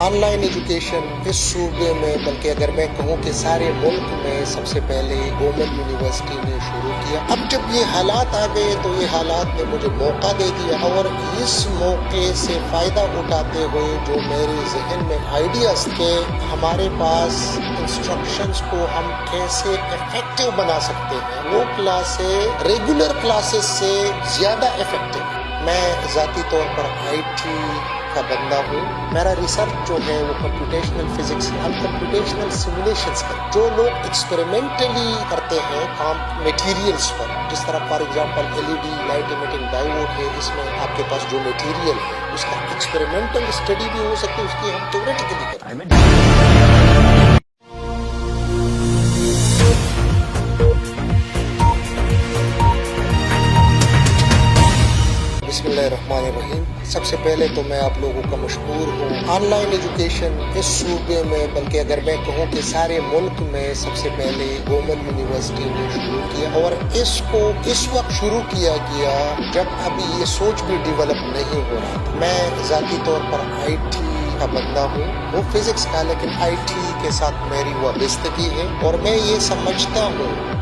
On line education اس صوبے میں بلکہ اگر میں کہوں کہ سارے ملک میں سب سے پہلے گورنمنٹ یونیورسٹی نے شروع کیا۔ اب جب یہ حالات آ گئے تو یہ حالات نے مجھے موقع دے دیا اور اس موقع سے فائدہ اٹھاتے ہوئے جو میرے ذہن میں آئیڈیاز کہ ہمارے پاس انسٹرکشنز کو ہم کیسے افیکٹو بنا سکتے ہیں، وہ کلاسیں ریگولر کلاسز سے زیادہ افیکٹو۔ میں ذاتی طور پر IT کا بندہ ہوں۔ میرا ریسرچ جو ہے وہ کمپیوٹیشنل فزکس، ہم کمپیوٹیشنل سیمولیشنز کرتے ہیں۔ جو لوگ ایکسپیریمنٹلی کرتے ہیں کام میٹیریلز پر، جس طرح for example LED light emitting diode ہے، اس میں آپ کے پاس جو میٹیریل ہے اس کا ایکسپیریمنٹل اسٹڈی بھی ہو سکتی ہے، اس کی ہم تھیوریٹیکلی کرتے ہیں۔ بسم اللہ الرحمن الرحیم۔ سب سے پہلے تو میں آپ لوگوں کا مشکور ہوں۔ آن لائن ایجوکیشن اس صوبے میں بلکہ اگر میں کہوں کہ سارے ملک میں سب سے پہلے گورنمنٹ یونیورسٹی نے شروع کیا، اور اس کو اس وقت شروع کیا گیا جب ابھی یہ سوچ بھی ڈیولپ نہیں ہو رہا تھا۔ میں ذاتی طور پر IT کا بندہ ہوں، وہ فزکس کا، لیکن IT کے ساتھ میری وابستگی ہے، اور میں یہ سمجھتا ہوں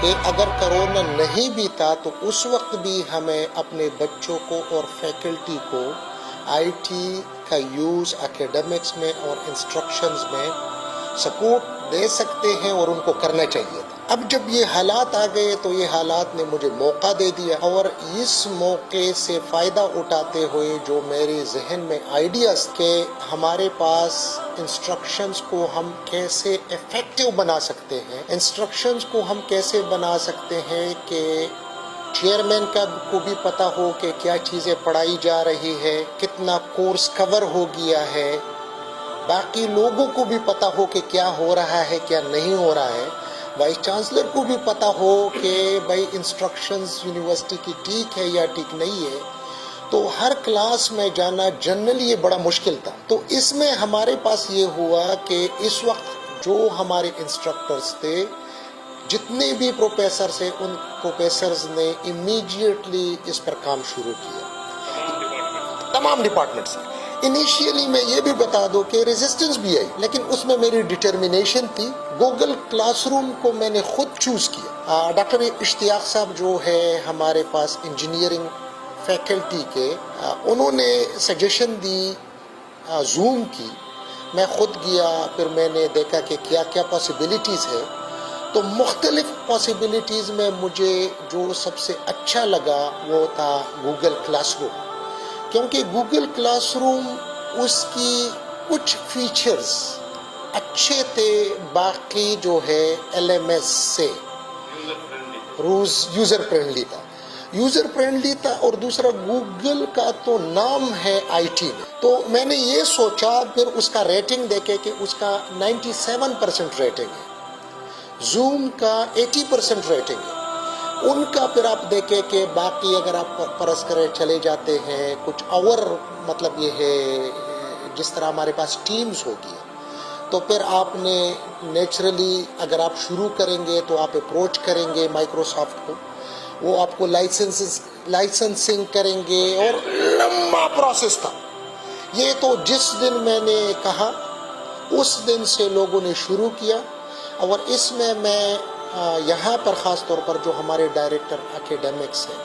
کہ اگر کرونا نہیں بھی تھا تو اس وقت بھی ہمیں اپنے بچوں کو اور فیکلٹی کو IT کا یوز اکیڈمکس میں اور انسٹرکشنز میں سپورٹ دے سکتے ہیں اور ان کو کرنا چاہیے تھا۔ اب جب یہ حالات آ گئے تو یہ حالات نے مجھے موقع دے دیا، اور اس موقع سے فائدہ اٹھاتے ہوئے جو میرے ذہن میں آئیڈیاز کہ ہمارے پاس انسٹرکشنز کو ہم کیسے افیکٹو بنا سکتے ہیں، انسٹرکشنز کو ہم کیسے بنا سکتے ہیں کہ چیئرمین کو بھی پتہ ہو کہ کیا چیزیں پڑھائی جا رہی ہے، کتنا کورس کور ہو گیا ہے، باقی لوگوں کو بھی پتہ ہو کہ کیا ہو رہا ہے کیا نہیں ہو رہا ہے، وائس چانسلر کو بھی پتہ ہو کہ بھائی انسٹرکشنز یونیورسٹی کی ٹھیک ہے یا ٹھیک نہیں ہے۔ تو ہر کلاس میں جانا جنرلی یہ بڑا مشکل تھا۔ تو اس میں ہمارے پاس یہ ہوا کہ اس وقت جو ہمارے انسٹرکٹرز تھے، جتنے بھی پروفیسرز ہیں، ان پروفیسرز نے امیڈیٹلی اس پر کام شروع کیا، تمام ڈپارٹمنٹس نے۔ انیشیلی میں یہ بھی بتا دوں کہ ریزسٹنس بھی آئی، لیکن اس میں میری ڈٹرمنیشن تھی۔ گوگل کلاس روم کو میں نے خود چوز کیا۔ ڈاکٹر اشتیاق صاحب جو ہے ہمارے پاس انجینئرنگ فیکلٹی کے، انہوں نے سجیشن دی زوم کی، میں خود گیا، پھر میں نے دیکھا کہ کیا کیا پاسبلٹیز ہے۔ تو مختلف پاسبلٹیز میں مجھے جو سب سے اچھا لگا وہ تھا گوگل کلاس روم، کیونکہ گوگل کلاس روم اس کی کچھ فیچرز اچھے تھے، باقی جو ہے LMS سے یوزر فرینڈلی تھا، اور دوسرا گوگل کا تو نام ہے IT میں۔ تو میں نے یہ سوچا، پھر اس کا ریٹنگ دیکھے کہ اس کا 97% ریٹنگ ہے، زوم کا 80% ریٹنگ ہے، ان کا پھر آپ دیکھیں کہ باقی اگر آپ پرس کرے چلے جاتے ہیں کچھ اور، مطلب یہ ہے جس طرح ہمارے پاس ٹیمز ہوگی، تو پھر آپ نے نیچرلی اگر آپ شروع کریں گے تو آپ اپروچ کریں گے مائکروسافٹ کو، وہ آپ کو لائسنسنگ کریں گے، اور لمبا پروسیس تھا یہ۔ تو جس دن میں نے کہا اس دن سے لوگوں نے شروع کیا، اور اس میں یہاں پر خاص طور پر جو ہمارے ڈائریکٹر اکیڈمکس ہیں،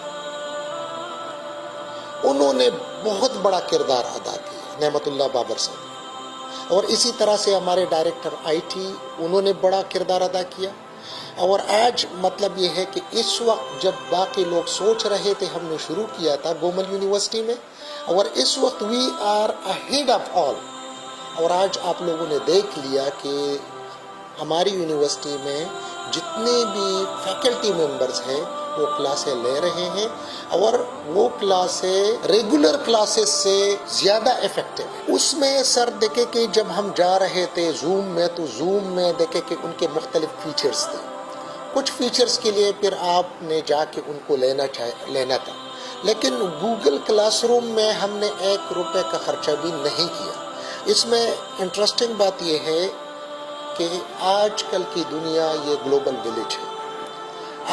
انہوں نے بہت بڑا کردار ادا کیا، نعمت اللہ بابر صاحب، اور اسی طرح سے ہمارے ڈائریکٹر IT، انہوں نے بڑا کردار ادا کیا۔ اور آج مطلب یہ ہے کہ اس وقت جب باقی لوگ سوچ رہے تھے، ہم نے شروع کیا تھا گورنمنٹ یونیورسٹی میں، اور اس وقت we are ahead of all, اور آج آپ لوگوں نے دیکھ لیا کہ ہماری یونیورسٹی میں جتنے بھی فیکلٹی ممبرز ہیں وہ کلاسیں لے رہے ہیں، اور وہ کلاسیں ریگولر کلاسز سے زیادہ افیکٹو ہیں۔ اس میں سر دیکھے کہ جب ہم جا رہے تھے زوم میں، تو زوم میں دیکھے کہ ان کے مختلف فیچرز تھے، کچھ فیچرز کے لیے پھر آپ نے جا کے ان کو لینا تھا، لیکن گوگل کلاس روم میں ہم نے ₹1 کا خرچہ بھی نہیں کیا۔ اس میں انٹرسٹنگ بات یہ ہے کہ آج کل کی دنیا یہ گلوبل ولیج ہے۔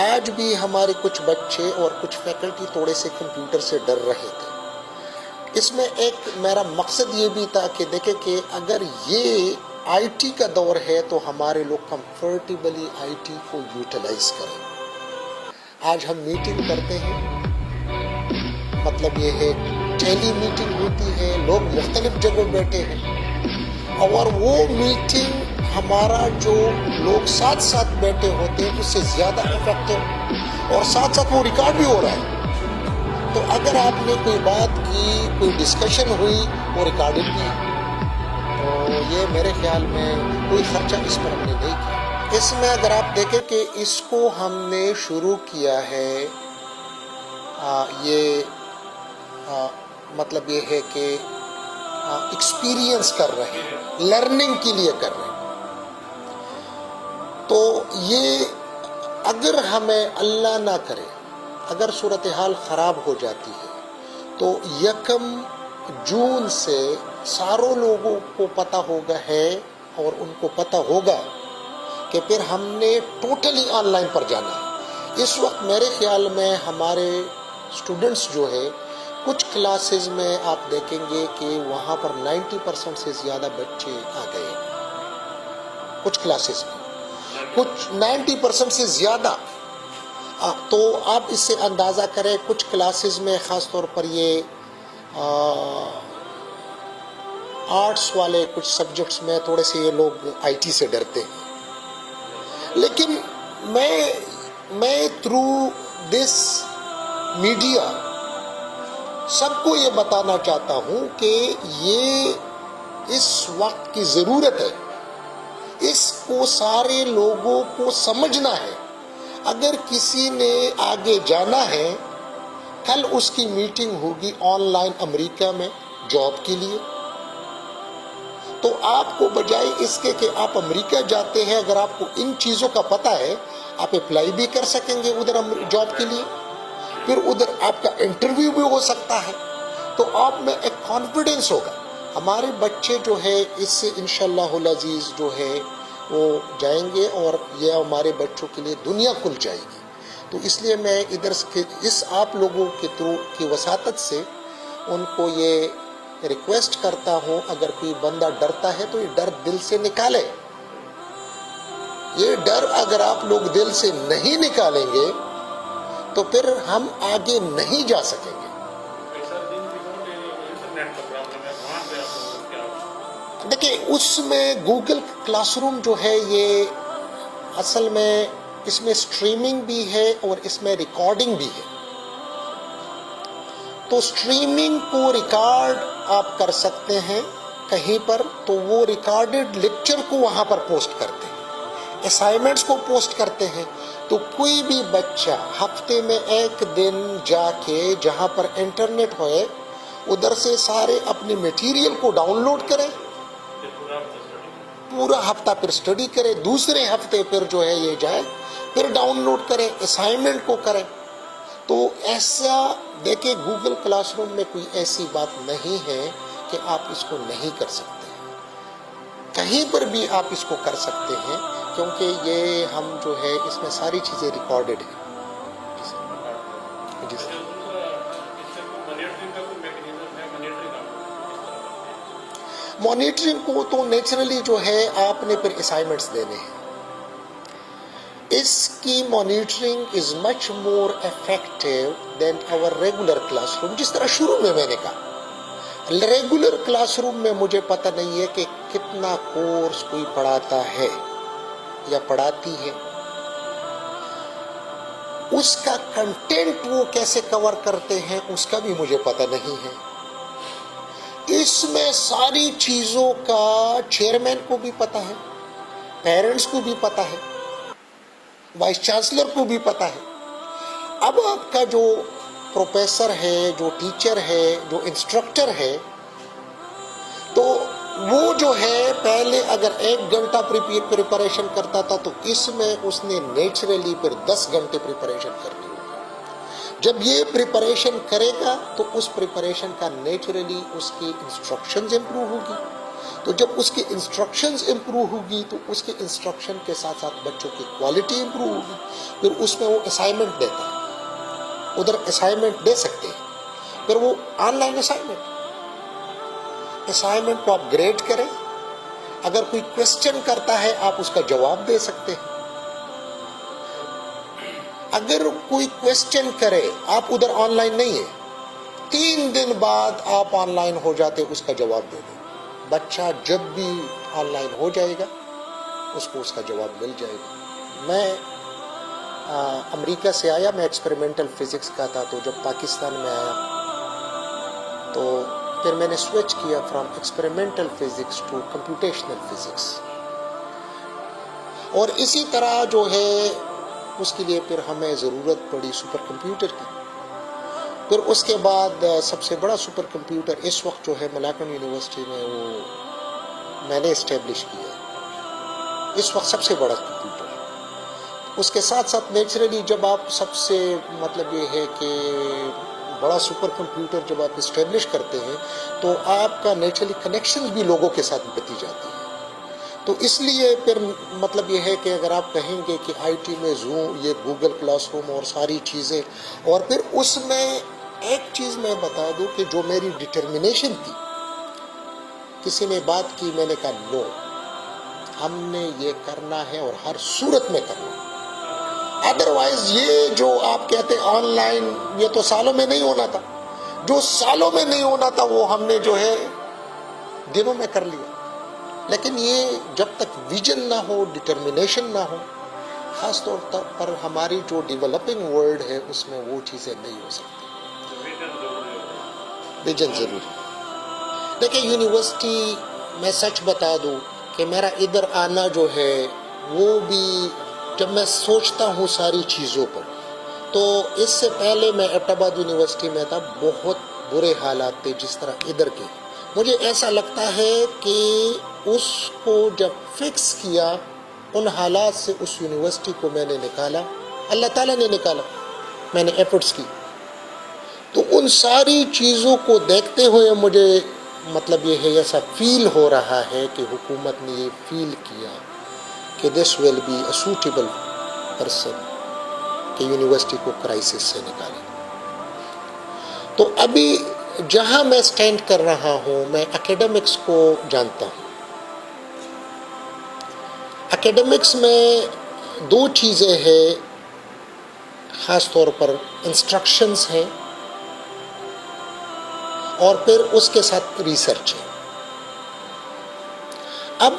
آج بھی ہمارے کچھ بچے اور کچھ فیکلٹی تھوڑے سے کمپیوٹر سے ڈر رہے تھے، اس میں ایک میرا مقصد یہ بھی تھا کہ دیکھیں کہ اگر یہ آئی ٹی کا دور ہے تو ہمارے لوگ کمفرٹیبلی آئی ٹی کو یوٹیلائز کریں. آج ہم میٹنگ کرتے ہیں، مطلب یہ ہے ٹیلی میٹنگ ہوتی ہے، لوگ مختلف جگہ بیٹھے ہیں، اور وہ میٹنگ ہمارا جو لوگ ساتھ ساتھ بیٹھے ہوتے ہیں اس سے زیادہ افیکٹو، اور ساتھ ساتھ وہ ریکارڈ بھی ہو رہا ہے. تو اگر آپ نے کوئی بات کی، کوئی ڈسکشن ہوئی، وہ ریکارڈڈ بھی ہے. تو یہ میرے خیال میں کوئی خرچہ اس پر ہم نے نہیں کیا. اس میں اگر آپ دیکھیں کہ اس کو ہم نے شروع کیا ہے، یہ مطلب یہ ہے کہ ایکسپیرینس کر رہے ہیں، لرننگ کے لیے کر رہے ہیں. تو یہ اگر ہمیں اللہ نہ کرے اگر صورتحال خراب ہو جاتی ہے تو 1 جون سے ساروں لوگوں کو پتہ ہوگا ہے، اور ان کو پتہ ہوگا کہ پھر ہم نے ٹوٹلی آن لائن پر جانا ہے. اس وقت میرے خیال میں ہمارے اسٹوڈنٹس جو ہے کچھ کلاسز میں آپ دیکھیں گے کہ وہاں پر 90% سے زیادہ بچے آ گئے، کچھ کلاسز میں کچھ 90% سے زیادہ. تو آپ اس سے اندازہ کریں کچھ کلاسز میں خاص طور پر یہ آرٹس والے کچھ سبجیکٹس میں تھوڑے سے یہ لوگ آئی ٹی سے ڈرتے ہیں. لیکن میں تھرو دس میڈیا سب کو یہ بتانا چاہتا ہوں کہ یہ اس وقت کی ضرورت ہے، اس کو سارے لوگوں کو سمجھنا ہے. اگر کسی نے آگے جانا ہے، کل اس کی میٹنگ ہوگی آن لائن امریکہ میں جاب کے لیے، تو آپ کو بجائے اس کے کہ آپ امریکہ جاتے ہیں، اگر آپ کو ان چیزوں کا پتہ ہے آپ اپلائی بھی کر سکیں گے ادھر جاب کے لیے، پھر ادھر آپ کا انٹرویو بھی ہو سکتا ہے. تو آپ میں ایک کانفیڈنس ہوگا. ہمارے بچے جو ہے اس سے انشاءاللہ العزیز جو ہے وہ جائیں گے، اور یہ ہمارے بچوں کے لیے دنیا کھل جائے گی. تو اس لیے میں ادھر اس آپ لوگوں کے تھرو کی وساطت سے ان کو یہ ریکویسٹ کرتا ہوں، اگر کوئی بندہ ڈرتا ہے تو یہ ڈر دل سے نکالے. یہ ڈر اگر آپ لوگ دل سے نہیں نکالیں گے تو پھر ہم آگے نہیں جا سکیں گے. دیکھیں اس میں گوگل کلاس روم جو ہے یہ اصل میں اس میں اسٹریمنگ بھی ہے اور اس میں ریکارڈنگ بھی ہے. تو اسٹریمنگ کو ریکارڈ آپ کر سکتے ہیں کہیں پر، تو وہ ریکارڈڈ لیکچر کو وہاں پر پوسٹ کرتے ہیں، اسائنمنٹس کو پوسٹ کرتے ہیں. تو کوئی بھی بچہ ہفتے میں 1 دن جا کے جہاں پر انٹرنیٹ ہوئے ادھر سے سارے اپنی میٹیریل کو ڈاؤن لوڈ کرے، پورا ہفتہ پھر اسٹڈی کرے، دوسرے ہفتے پھر جو ہے یہ جائے پھر ڈاؤن لوڈ کرے، اسائنمنٹ کو کرے. تو ایسا دیکھیں گوگل کلاس روم میں کوئی ایسی بات نہیں ہے کہ آپ اس کو نہیں کر سکتے، کہیں پر بھی آپ اس کو کر سکتے ہیں، کیونکہ یہ ہم جو ہے اس میں ساری چیزیں ریکارڈڈ ہیں. جی سر. مانیٹرنگ کو تو نیچرلی جو ہے آپ نے پھر اسائنمنٹس دینے ہیں. اس کی monitoring is much more effective than our regular class room. جس طرح شروع میں نے کہا ریگولر کلاس روم میں مجھے پتہ نہیں ہے کہ کتنا کورس کوئی پڑھاتا ہے یا پڑھاتی ہے، اس کا کنٹینٹ وہ کیسے کور کرتے ہیں اس کا بھی مجھے پتہ نہیں ہے. اس میں ساری چیزوں کا چیئرمین کو بھی پتہ ہے، پیرنٹس کو بھی پتہ ہے، وائس چانسلر کو بھی پتہ ہے. اب آپ کا جو پروفیسر ہے، جو ٹیچر ہے، جو انسٹرکٹر ہے، تو وہ جو ہے پہلے اگر 1 گھنٹہ پریپریشن کرتا تھا تو اس میں اس نے نیچرلی پھر 10 گھنٹے پریپریشن کرنی ہوگی. جب یہ پریپریشن کرے گا تو اس پریپریشن کا نیچرلی اس کی انسٹرکشنز امپروو ہوگی. تو جب اس کی انسٹرکشنز امپروو ہوگی تو اس کے انسٹرکشن کے ساتھ ساتھ بچوں کی کوالٹی امپروو ہوگی. پھر اس میں وہ اسائنمنٹ دیتا ہے، ادھر اسائنمنٹ دے سکتے ہیں، پھر وہ آن لائن اسائنمنٹ. اسائنمنٹ کو آپ گریڈ کریں. اگر کوئی کوشچن کرتا ہے آپ اس کا جواب دے سکتے ہیں. اگر کوئی کوشچن کرے آپ ادھر آن لائن نہیں ہیں, 3 دن بعد آپ آن لائن ہو جاتے, اس کا جواب دے دیں. بچہ جب بھی آن لائن ہو جائے گا اس کو اس کا جواب مل جائے گا. میں امریکہ سے آیا, میں ایکسپیریمنٹل فزکس کا تھا, تو جب پاکستان میں آیا تو پھر میں نے سوئچ کیا from experimental physics to computational physics. اور اسی طرح جو ہے اس کے لیے پھر ہمیں ضرورت پڑی سپر کمپیوٹر کی. پھر اس کے بعد سب سے بڑا سپر کمپیوٹر اس وقت جو ہے ملاکنڈ یونیورسٹی میں وہ میں نے اسٹیبلش کیا, اس وقت سب سے بڑا کمپیوٹر. اس کے ساتھ ساتھ نیچرلی جب آپ سب سے مطلب یہ ہے کہ بڑا سپر کمپیوٹر جب آپ اسٹیبلش کرتے ہیں تو آپ کا نیچرلی کنیکشن بھی لوگوں کے ساتھ بڑھتی جاتی ہے. تو اس لیے پھر مطلب یہ ہے کہ اگر آپ کہیں گے کہ آئی ٹی میں زوم, یہ گوگل کلاس روم اور ساری چیزیں, اور پھر اس میں ایک چیز میں بتا دوں کہ جو میری ڈٹرمنیشن تھی, کسی نے بات کی, میں نے کہا نو, ہم نے یہ کرنا ہے اور ہر صورت میں کرنا. ادروائز یہ جو آپ کہتے ہیں آن لائن, یہ تو سالوں میں نہیں ہونا تھا. جو سالوں میں نہیں ہونا تھا وہ ہم نے جو ہے دنوں میں کر لیا. لیکن یہ جب تک ویژن نہ ہو, ڈٹرمنیشن نہ ہو, خاص طور پر ہماری جو ڈیولپنگ ورلڈ ہے اس میں وہ چیزیں نہیں ہو سکتی. ویژن ضروری. دیکھیں یونیورسٹی میں سچ بتا دوں کہ میرا ادھر آنا جو ہے وہ بھی جب میں سوچتا ہوں ساری چیزوں پر, تو اس سے پہلے میں ایبٹ آباد یونیورسٹی میں تھا, بہت برے حالات تھے جس طرح ادھر کے. مجھے ایسا لگتا ہے کہ اس کو جب فکس کیا, ان حالات سے اس یونیورسٹی کو میں نے نکالا, اللہ تعالیٰ نے نکالا, میں نے ایفرٹس کی. تو ان ساری چیزوں کو دیکھتے ہوئے مجھے مطلب یہ ہے ایسا فیل ہو رہا ہے کہ حکومت نے یہ فیل کیا کہ this will be a suitable person کہ یونیورسٹی کو کرائسس سے نکالے. تو ابھی جہاں میں سٹینڈ کر رہا ہوں, میں اکیڈمکس کو جانتا ہوں. اکیڈمکس میں 2 چیزیں ہیں, خاص طور پر انسٹرکشنز ہیں اور پھر اس کے ساتھ ریسرچ ہے. اب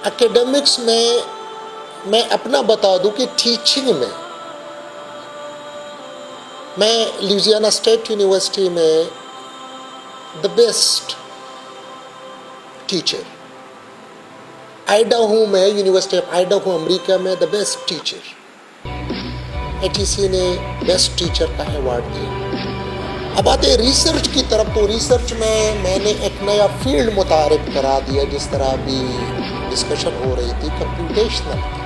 اکیڈمکس میں اپنا بتا دوں کہ ٹیچنگ میں لیوزیانا اسٹیٹ یونیورسٹی میں دا بیسٹ ٹیچر, آئیڈاہو میں یونیورسٹی آف آئیڈاہو امریکہ میں دا بیسٹ ٹیچر, ATC نے بیسٹ ٹیچر کا ایوارڈ دیا. اب آتے ریسرچ کی طرف, تو ریسرچ میں نے ایک نیا فیلڈ متعارف کرا دیا, جس طرح ابھی ڈسکشن ہو رہی تھی کمپیوٹیشنل کی.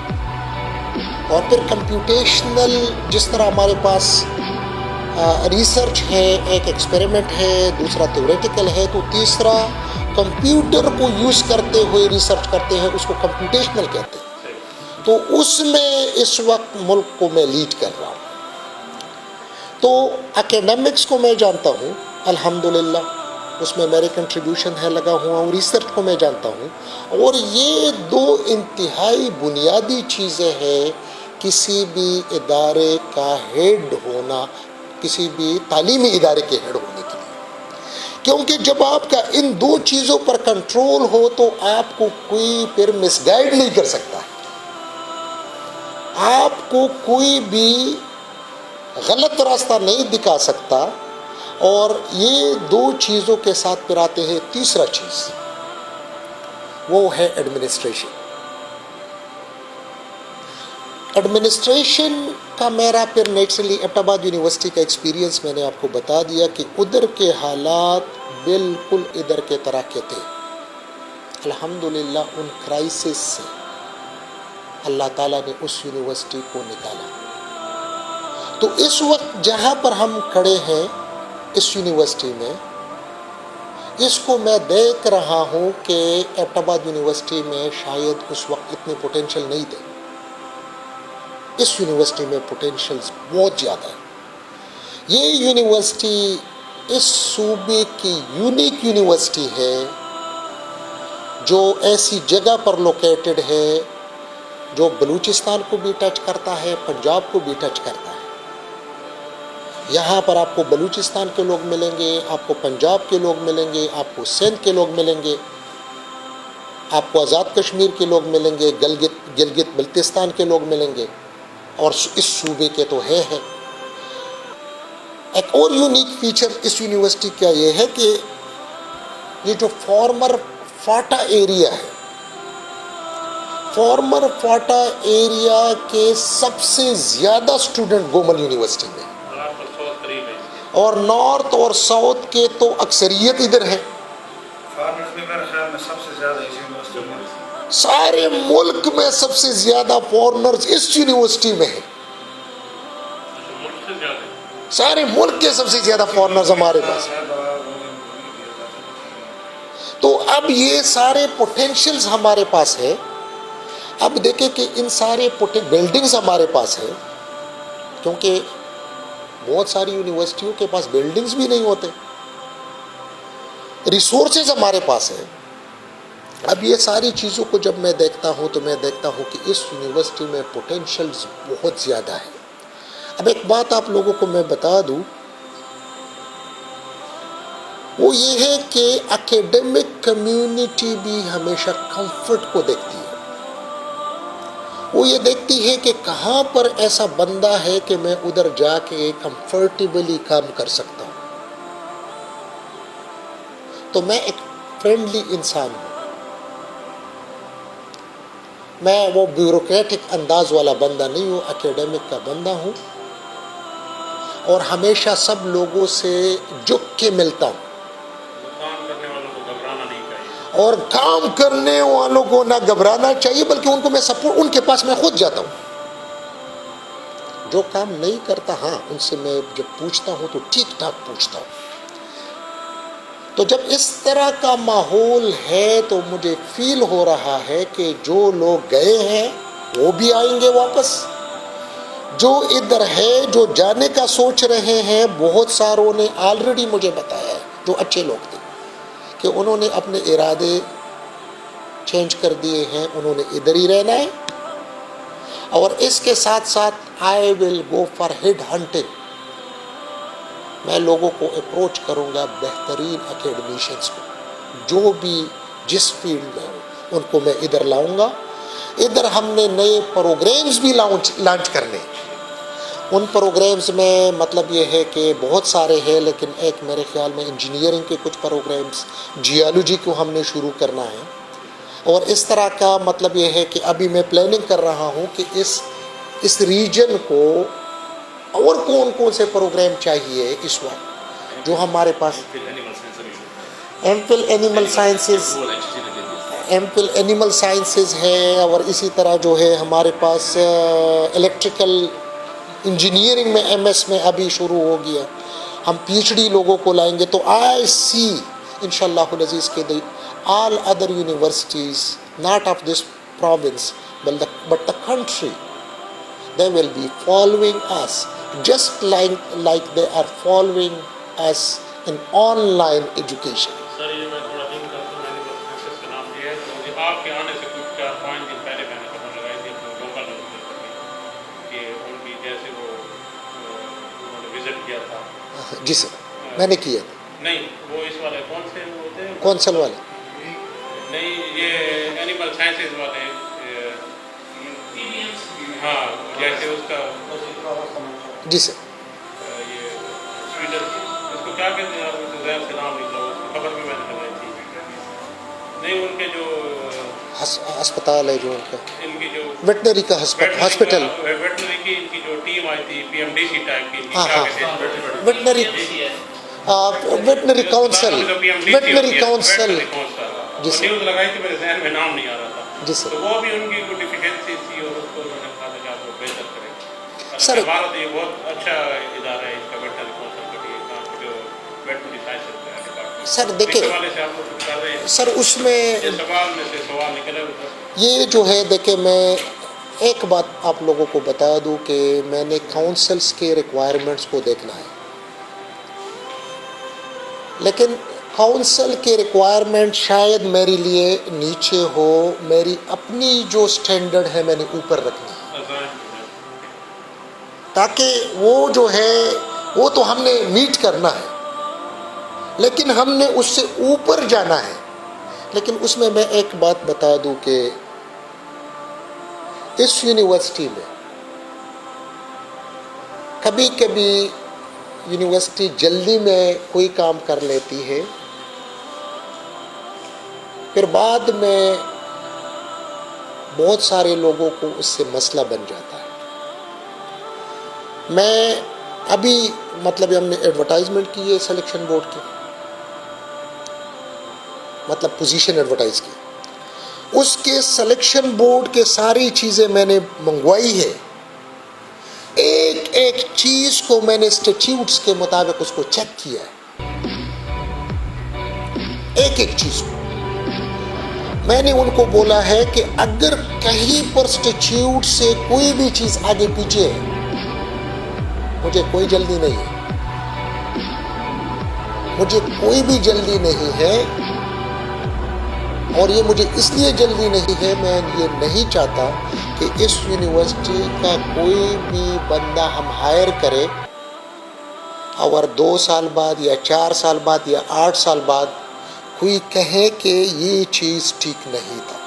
اور پھر کمپیوٹیشنل جس طرح ہمارے پاس ریسرچ ہے, ایک ایکسپیریمنٹ ہے, دوسرا تھیوریٹیکل ہے, تو تیسرا کمپیوٹر کو یوز کرتے ہوئے ریسرچ کرتے ہیں, اس کو کمپیوٹیشنل کہتے ہیں. تو اس میں اس وقت ملک کو میں لیڈ کر رہا ہوں. تو اکیڈمکس کو میں جانتا ہوں الحمدللہ, اس میں میرے کنٹریبیوشن ہے لگا ہوا ہوں. ریسرچ کو میں جانتا ہوں, اور یہ 2 انتہائی بنیادی چیزیں ہیں کسی بھی ادارے کا ہیڈ ہونا, کسی بھی تعلیمی ادارے کے ہیڈ ہونے کے لیے. کیونکہ جب آپ کا ان 2 چیزوں پر کنٹرول ہو تو آپ کو کوئی پھر مس گائیڈ نہیں کر سکتا, آپ کو کوئی بھی غلط راستہ نہیں دکھا سکتا. اور یہ 2 چیزوں کے ساتھ پھر آتے ہیں تیسرا چیز, وہ ہے ایڈمنسٹریشن. ایڈمنسٹریشن کا میرا پھر نیچرلی ایبٹ آباد یونیورسٹی کا ایکسپیرینس میں نے آپ کو بتا دیا کہ ادھر کے حالات بالکل ادھر کے طرح کے تھے. الحمدللہ ان کرائسس سے اللہ تعالیٰ نے اس یونیورسٹی کو نکالا. تو اس وقت جہاں پر ہم کھڑے ہیں اس یونیورسٹی میں, اس کو میں دیکھ رہا ہوں کہ ایبٹ آباد یونیورسٹی میں شاید اس وقت اتنے پوٹینشیل نہیں تھے. اس یونیورسٹی میں پوٹینشیلز بہت زیادہ ہے. یہ یونیورسٹی اس صوبے کی یونیک یونیورسٹی ہے جو ایسی جگہ پر لوکیٹڈ ہے جو بلوچستان کو بھی ٹچ کرتا ہے، پنجاب کو بھی ٹچ کرتا ہے۔ یہاں پر آپ کو بلوچستان کے لوگ ملیں گے، آپ کو پنجاب کے لوگ ملیں گے، آپ کو سندھ کے لوگ ملیں گے، آپ کو آزاد کشمیر کے لوگ ملیں گے، گلگت بلتستان کے لوگ ملیں گے، اور اس صوبے کے تو ہے۔ ایک اور یونیک فیچر اس یونیورسٹی کا یہ ہے کہ یہ جو فارمر فاٹا ایریا ہے، فارمر فاٹا ایریا کے سب سے زیادہ سٹوڈنٹ گومل یونیورسٹی میں، اور نارتھ اور ساؤتھ کے تو اکثریت ادھر ہے۔ سارے ملک میں سب سے زیادہ فارنرز اس یونیورسٹی میں ہیں، سارے ملک کے سب سے زیادہ فارنرز ہمارے پاس ہیں۔ تو اب یہ سارے پوٹینشلز ہمارے پاس ہے۔ اب دیکھیں کہ ان سارے بلڈنگز ہمارے پاس ہے، کیونکہ بہت ساری یونیورسٹیوں کے پاس بلڈنگز بھی نہیں ہوتے، ریسورسز ہمارے پاس ہے۔ اب یہ ساری چیزوں کو جب میں دیکھتا ہوں تو میں دیکھتا ہوں کہ اس یونیورسٹی میں پوٹینشلز بہت زیادہ ہے۔ اب ایک بات آپ لوگوں کو میں بتا دوں، وہ یہ ہے کہ اکیڈمک کمیونٹی بھی ہمیشہ کمفرٹ کو دیکھتی ہے۔ وہ یہ دیکھتی ہے کہ کہاں پر ایسا بندہ ہے کہ میں ادھر جا کے کمفرٹیبلی کام کر سکتا ہوں۔ تو میں ایک فرینڈلی انسان ہوں، میں وہ بیوروکریٹک انداز والا بندہ نہیں ہوں، اکیڈمک کا بندہ ہوں، اور ہمیشہ سب لوگوں سے جھک کے ملتا ہوں، اور کام کرنے والوں کو نہ گھبرانا چاہیے، بلکہ ان کو میں سپورٹ، ان کے پاس میں خود جاتا ہوں۔ جو کام نہیں کرتا، ہاں ان سے میں جب پوچھتا ہوں تو ٹھیک ٹھاک پوچھتا ہوں۔ تو جب اس طرح کا ماحول ہے تو مجھے فیل ہو رہا ہے کہ جو لوگ گئے ہیں وہ بھی آئیں گے واپس، جو ادھر ہے جو جانے کا سوچ رہے ہیں، بہت ساروں نے آلریڈی مجھے بتایا ہے جو اچھے لوگ تھے کہ انہوں نے اپنے ارادے چینج کر دیے ہیں، انہوں نے ادھر ہی رہنا ہے۔ اور اس کے ساتھ ساتھ آئی ول گو فار ہیڈ ہنٹنگ، میں لوگوں کو اپروچ کروں گا، بہترین اکیڈمیشنز کو جو بھی جس فیلڈ میں ہوں ان کو میں ادھر لاؤں گا۔ ادھر ہم نے نئے پروگرامز بھی لانچ کرنے، ان پروگرامز میں مطلب یہ ہے کہ بہت سارے ہیں، لیکن ایک میرے خیال میں انجینئرنگ کے کچھ پروگرامز، جیالوجی کو ہم نے شروع کرنا ہے، اور اس طرح کا مطلب یہ ہے کہ ابھی میں پلاننگ کر رہا ہوں کہ اس ریجن کو اور کون سے پروگرام چاہیے اس وقت جو ہمارے پاس ایم فل اینیمل سائنسز ہے، اور اسی طرح جو ہے ہمارے پاس الیکٹریکل انجینئرنگ میں ایم ایس میں ابھی شروع ہو گیا، ہم پی ایچ ڈی لوگوں کو لائیں گے۔ تو آئی سی انشاءاللہ العزیز کے all other universities not of this province but the country, they will be following us just like they are following us in online education. سر یہ میں تھوڑا دن کرتا ہوں، میں نے بس کا نام لیا ہے، تو مجھے آپ کے آنے سے کچھ 4-5 دن پہلے میں نے خبر لگائی تھی اپنے لوکل نیوز کہ ان کی جیسے وہ انہوں نے وزٹ کیا تھا۔ جی سر، میں نے کیا نہیں، وہ اس والے کون سے ہوتے ہیں؟ کونسل والے نہیں، یہ اینیمل سائنسز والے، ہاں جیسے اس کا جی سر، یہ سویڈن، اس کو کیا کہتے ہیں آپ کو ظاہر سے نام نکلا، اس کی خبر بھی میں نے لگائی تھی۔ نہیں، ان کے جو ہسپتال ہے جو ان کا ان کی جو ویٹنری کا ہاسپٹل، ویٹنری کی ان کی جو ٹیم آئی تھی P M D C type کی، ہاں کیا ہاں کہتے ہیں ویٹنری کاؤنسل، ویٹنری کاؤنسل، جی سر، نیوز لگائی تھی، میرے ذہن میں نام نہیں آ رہا تھا۔ جی سر، تو وہ بھی ان کی کوئی ڈیفیکلٹی تھی اور اس کو انہوں نے کہا کہ آپ وہ بہتر کریں۔ سر بھارت یہ بہت اچھا ادارہ ہے اس کا ویٹنری کاؤنسل کے لیے، جو ویٹنری سائنس کا ڈپارٹمنٹ۔ سر دیکھیں سر، اس میں سوال میں سے سوال نکلے ہوئے، یہ جو ہے دیکھیں، میں ایک بات آپ لوگوں کو بتا دوں کہ میں نے کاؤنسلس کے ریکوائرمنٹس کو دیکھنا ہے، لیکن کونسل کے ریکوائرمنٹ شاید میرے لیے نیچے ہو، میری اپنی جو سٹینڈرڈ ہے میں نے اوپر رکھنی ہے، تاکہ وہ جو ہے وہ تو ہم نے میٹ کرنا ہے، لیکن ہم نے اس سے اوپر جانا ہے۔ لیکن اس میں ایک بات بتا دوں کہ اس یونیورسٹی میں کبھی کبھی یونیورسٹی جلدی میں کوئی کام کر لیتی ہے، پھر بعد میں بہت سارے لوگوں کو اس سے مسئلہ بن جاتا ہے۔ میں ابھی ہم نے ایڈورٹائزمنٹ کی ہے سلیکشن بورڈ کی، پوزیشن ایڈورٹائز کی، اس کے سلیکشن بورڈ کے ساری چیزیں میں نے منگوائی ہے، ایک ایک چیز کو میں نے اسٹیچیوٹس کے مطابق اس کو چیک کیا ہے، ایک ایک چیز کو میں نے ان کو بولا ہے کہ اگر کہیں پر اسٹیچیوٹ سے کوئی بھی چیز آگے پیچھے ہے، مجھے کوئی جلدی نہیں ہے، مجھے کوئی بھی جلدی نہیں ہے، اور یہ مجھے اس لیے جلدی نہیں ہے، میں یہ نہیں چاہتا کہ اس یونیورسٹی کا کوئی بھی بندہ ہم ہائر کرے اور 2 سال بعد یا 4 سال بعد یا 8 سال بعد کوئی کہے کہ یہ چیز ٹھیک نہیں تھا۔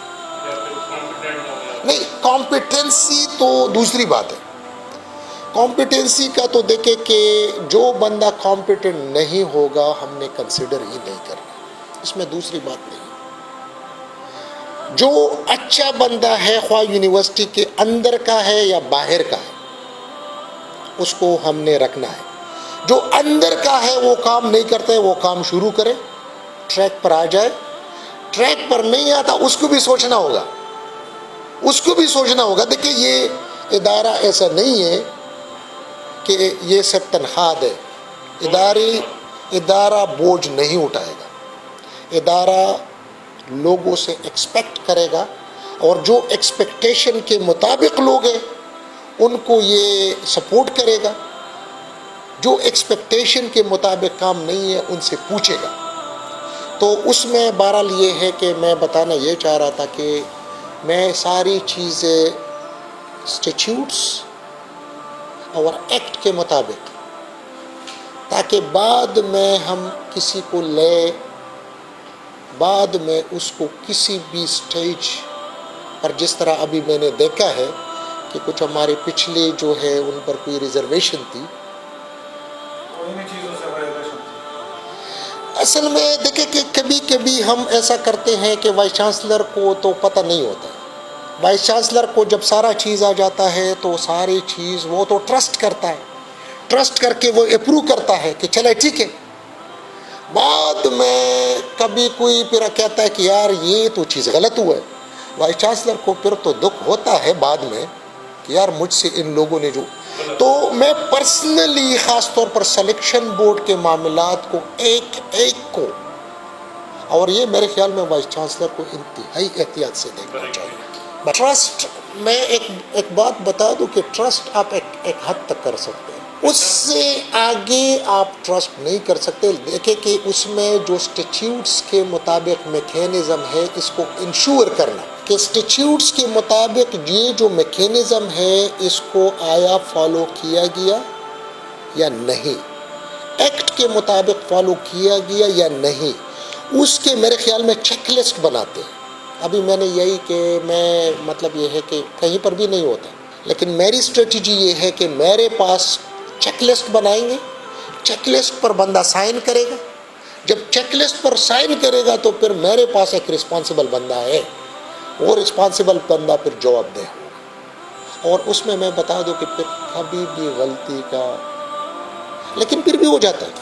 نہیں، کمپیٹنسی تو دوسری بات ہے، کمپیٹنسی کا تو دیکھے کہ جو بندہ کمپیٹنٹ نہیں ہوگا ہم نے کنسیڈر ہی نہیں کرنا، اس میں دوسری بات نہیں۔ جو اچھا بندہ ہے، خواہ یونیورسٹی کے اندر کا ہے یا باہر کا ہے، اس کو ہم نے رکھنا ہے۔ جو اندر کا ہے وہ کام نہیں کرتا ہے، وہ کام شروع کرے، ٹریک پر آ جائے، ٹریک پر نہیں آتا اس کو بھی سوچنا ہوگا، اس کو بھی سوچنا ہوگا۔ دیکھیں، یہ ادارہ ایسا نہیں ہے کہ یہ سب تنخواہ ہے، ادارہ بوجھ نہیں اٹھائے گا، ادارہ لوگوں سے ایکسپیکٹ کرے گا، اور جو ایکسپیکٹیشن کے مطابق لوگ ہیں ان کو یہ سپورٹ کرے گا، جو ایکسپیکٹیشن کے مطابق کام نہیں ہے ان سے پوچھے گا۔ تو اس میں بہرحال یہ ہے کہ میں بتانا یہ چاہ رہا تھا کہ میں ساری چیزیں اسٹیچیوٹس اور ایکٹ کے مطابق، تاکہ بعد میں ہم کسی کو لے، بعد میں اس کو کسی بھی سٹیج پر، جس طرح ابھی میں نے دیکھا ہے کہ کچھ ہمارے پچھلے جو ہے ان پر کوئی ریزرویشن تھی، اصل میں دیکھیں کہ کبھی کبھی ہم ایسا کرتے ہیں کہ وائس چانسلر کو تو پتہ نہیں ہوتا ہے، وائس چانسلر کو جب سارا چیز آ جاتا ہے تو ساری چیز وہ تو ٹرسٹ کرتا ہے، ٹرسٹ کر کے وہ اپروو کرتا ہے کہ چلے ٹھیک ہے۔ بعد میں کبھی کوئی پھر کہتا ہے کہ یار یہ تو چیز غلط ہوا ہے، وائس چانسلر کو پھر تو دکھ ہوتا ہے بعد میں کہ یار مجھ سے ان لوگوں نے جو، تو میں پرسنلی خاص طور پر سلیکشن بورڈ کے معاملات کو ایک ایک کو، اور یہ میرے خیال میں وائس چانسلر کو انتہائی احتیاط سے دیکھنا چاہیے۔ ٹرسٹ، میں ایک بات بتا دوں کہ ٹرسٹ آپ ایک حد تک کر سکتے ہیں، اس سے آگے آپ ٹرسٹ نہیں کر سکتے۔ دیکھیں کہ اس میں جو اسٹیچیوٹس کے مطابق میکینزم ہے، اس کو انشور کرنا کہ اسٹیچیوٹس کے مطابق یہ جو میکینزم ہے اس کو آیا فالو کیا گیا یا نہیں، ایکٹ کے مطابق فالو کیا گیا یا نہیں، اس کے میرے خیال میں چیک لسٹ بناتے ہیں۔ ابھی میں نے یہی کہ میں یہ ہے کہ کہیں پر بھی نہیں ہوتا، لیکن میری اسٹریٹجی یہ ہے کہ میرے پاس چیک لسٹ بنائیں گے، چیک لسٹ پر بندہ سائن کرے گا، جب چیک لسٹ پر سائن کرے گا تو پھر میرے پاس ایک رسپانسبل بندہ ہے، وہ رسپانسبل بندہ پھر جواب دے ہوگا۔ اور اس میں بتا دوں کہ پھر کبھی بھی غلطی کا، لیکن پھر بھی ہو جاتا ہے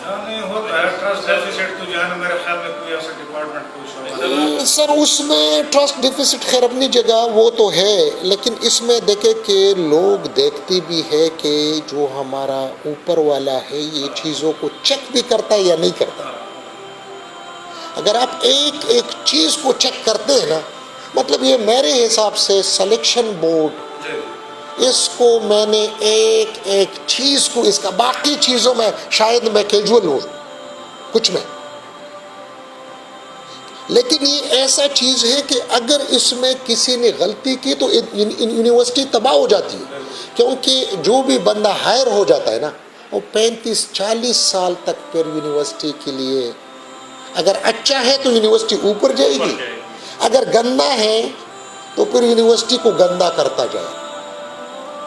سر، اس میں ٹرسٹ ڈیفیسٹ خیر اپنی جگہ وہ تو ہے، لیکن اس میں دیکھے کہ لوگ دیکھتے بھی ہے کہ جو ہمارا اوپر والا ہے یہ چیزوں کو چیک بھی کرتا ہے یا نہیں کرتا۔ اگر آپ ایک ایک چیز کو چیک کرتے ہیں نا، یہ میرے حساب سے سلیکشن بورڈ، اس کو میں نے ایک ایک چیز کو، اس کا باقی چیزوں میں شاید میں کیجول ہوں کچھ میں، لیکن یہ ایسا چیز ہے کہ اگر اس میں کسی نے غلطی کی تو یونیورسٹی تباہ ہو جاتی ہے، کیونکہ جو بھی بندہ ہائر ہو جاتا ہے نا وہ 35-40 سال تک پھر یونیورسٹی کے لیے، اگر اچھا ہے تو یونیورسٹی اوپر جائے گی، اگر گندا ہے تو پھر یونیورسٹی کو گندا کرتا جائے.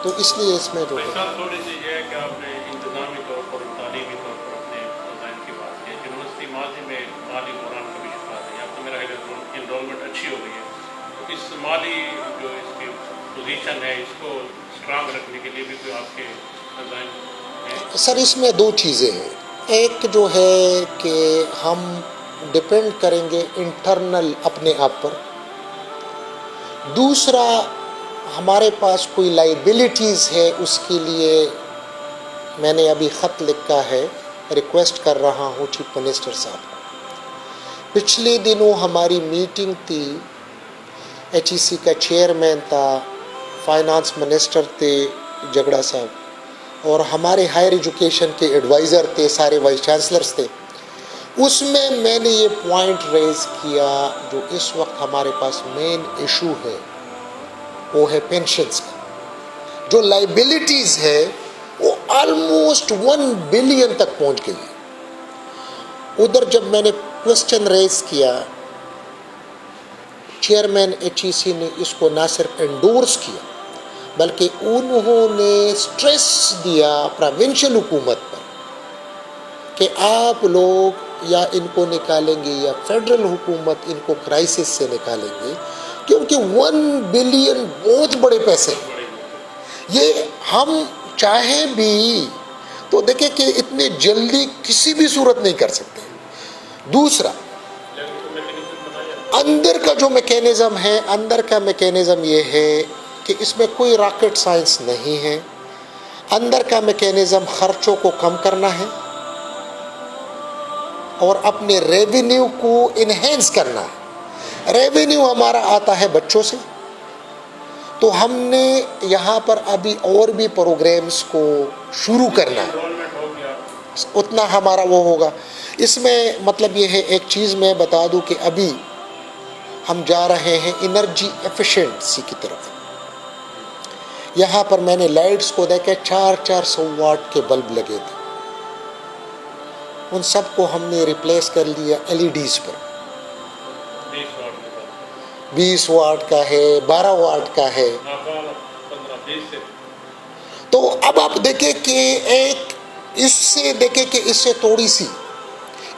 تو اس لیے اس میں جو تھوڑی سی یہ ہے کہ آپ نے انتظامی طور پر تعلیمی طور پر اپنے ڈیزائن کی بات کی. یونیورسٹی ماضی میں مالی بحران کا بھی شکار ہے. اب تو میرا انرولمنٹ اچھی ہو گئی ہے، تو اس مالی جو اس کی پوزیشن ہے اس کو اسٹرانگ رکھنے کے لیے بھی کوئی آپ کے ڈیزائن ہیں؟ سر اس میں دو چیزیں ہیں. ایک جو ہے کہ ہم ڈپینڈ کریں گے انٹرنل اپنے آپ پر. دوسرا ہمارے پاس کوئی لائبلٹیز ہے، اس کے لیے میں نے ابھی خط لکھا ہے، ریکویسٹ کر رہا ہوں چیف منسٹر صاحب کو. پچھلے دنوں ہماری میٹنگ تھی، ایچ ای سی کا چیئرمین تھا، فائنانس منسٹر تھے جگڑا صاحب، اور ہمارے ہائر ایجوکیشن کے ایڈوائزر تھے، سارے وائس چانسلرز تھے. اس میں نے یہ پوائنٹ ریز کیا جو اس وقت ہمارے پاس مین ایشو ہے وہ ہے پینشنز کا. جو لائبلٹیز ہے وہ آلموسٹ 1 بلین تک پہنچ گئی. ادھر جب میں نے کوشچن ریز کیا، چیئرمین ایچ ای سی نے اس کو نہ صرف انڈورس کیا بلکہ انہوں نے سٹریس دیا پروونشل حکومت پر کہ آپ لوگ یا ان کو نکالیں گے یا فیڈرل حکومت ان کو کرائسس سے نکالیں گے، کیونکہ 1 بلین بہت بڑے پیسے ہیں. یہ ہم چاہیں بھی تو دیکھیں کہ اتنے جلدی کسی بھی صورت نہیں کر سکتے. دوسرا اندر کا جو میکینزم ہے، اندر کا میکینزم یہ ہے کہ اس میں کوئی راکٹ سائنس نہیں ہے. اندر کا میکینزم خرچوں کو کم کرنا ہے اور اپنے ریونیو کو انہینس کرنا ہے. ریونیو ہمارا آتا ہے بچوں سے، تو ہم نے یہاں پر ابھی اور بھی پروگرامز کو شروع کرنا ہے، اتنا ہمارا وہ ہوگا. اس میں مطلب یہ ہے، ایک چیز میں بتا دوں کہ ابھی ہم جا رہے ہیں انرجی ایفیشنسی کی طرف. یہاں پر میں نے لائٹس کو دیکھا 400 واٹ کے بلب لگے تھے، ان سب کو ہم نے ریپلیس کر لیا L E Ds per. 20 what کا ہے، 12 واٹ کا ہے. تو اب آپ دیکھیں کہ ایک اس سے دیکھیں کہ اس سے تھوڑی سی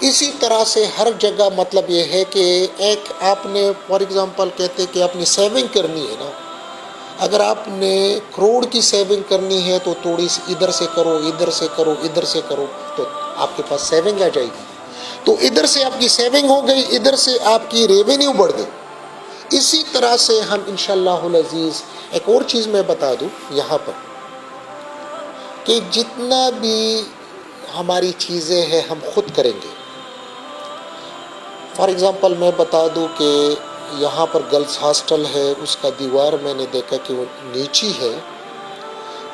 اسی طرح سے ہر جگہ مطلب یہ ہے کہ ایک آپ نے فار ایگزامپل کہتے کہ اپنی سیونگ کرنی ہے نا، اگر آپ نے کروڑ کی سیونگ کرنی ہے تو تھوڑی سی ادھر سے کرو، ادھر سے کرو، ادھر سے کرو، تو آپ کے پاس سیونگ آ جائے گی. تو ادھر سے آپ کی سیونگ ہو گئی، ادھر سے آپ کی ریونیو بڑھ گئی. اسی طرح سے ہم انشاءاللہ العزیز ایک اور چیز میں بتا دوں یہاں پر کہ جتنا بھی ہماری چیزیں ہیں ہم خود کریں گے. فار ایگزامپل میں بتا دوں کہ یہاں پر گرلز ہاسٹل ہے، اس کا دیوار میں نے دیکھا کہ وہ نیچی ہے،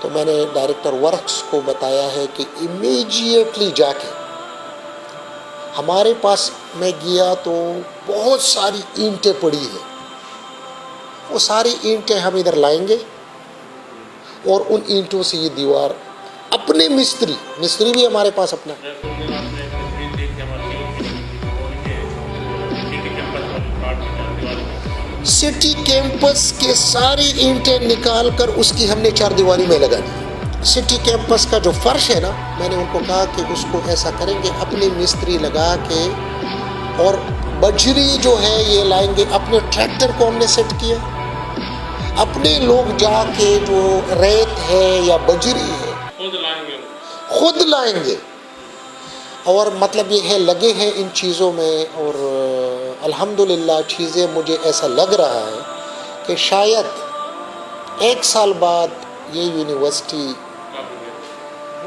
تو میں نے ڈائریکٹر ورکس کو بتایا ہے کہ امیجیٹلی جا کے ہمارے پاس میں گیا تو بہت ساری اینٹیں پڑی ہیں، وہ ساری اینٹیں ہم ادھر لائیں گے اور ان اینٹوں سے یہ دیوار اپنے مستری بھی ہمارے پاس اپنا سٹی کیمپس کے ساری اینٹیں نکال کر اس کی ہم نے 4 دیواری میں لگانی. سٹی کیمپس کا جو فرش ہے نا، میں نے ان کو کہا کہ اس کو ایسا کریں گے اپنے مستری لگا کے، اور بجری جو ہے یہ لائیں گے. اپنے ٹریکٹر کو ہم نے سیٹ کیا، اپنے لوگ جا کے جو ریت ہے یا بجری ہے خود لائیں گے. اور مطلب یہ ہے لگے ہیں ان چیزوں میں، اور الحمدللہ چیزیں مجھے ایسا لگ رہا ہے کہ شاید 1 سال بعد یہ یونیورسٹی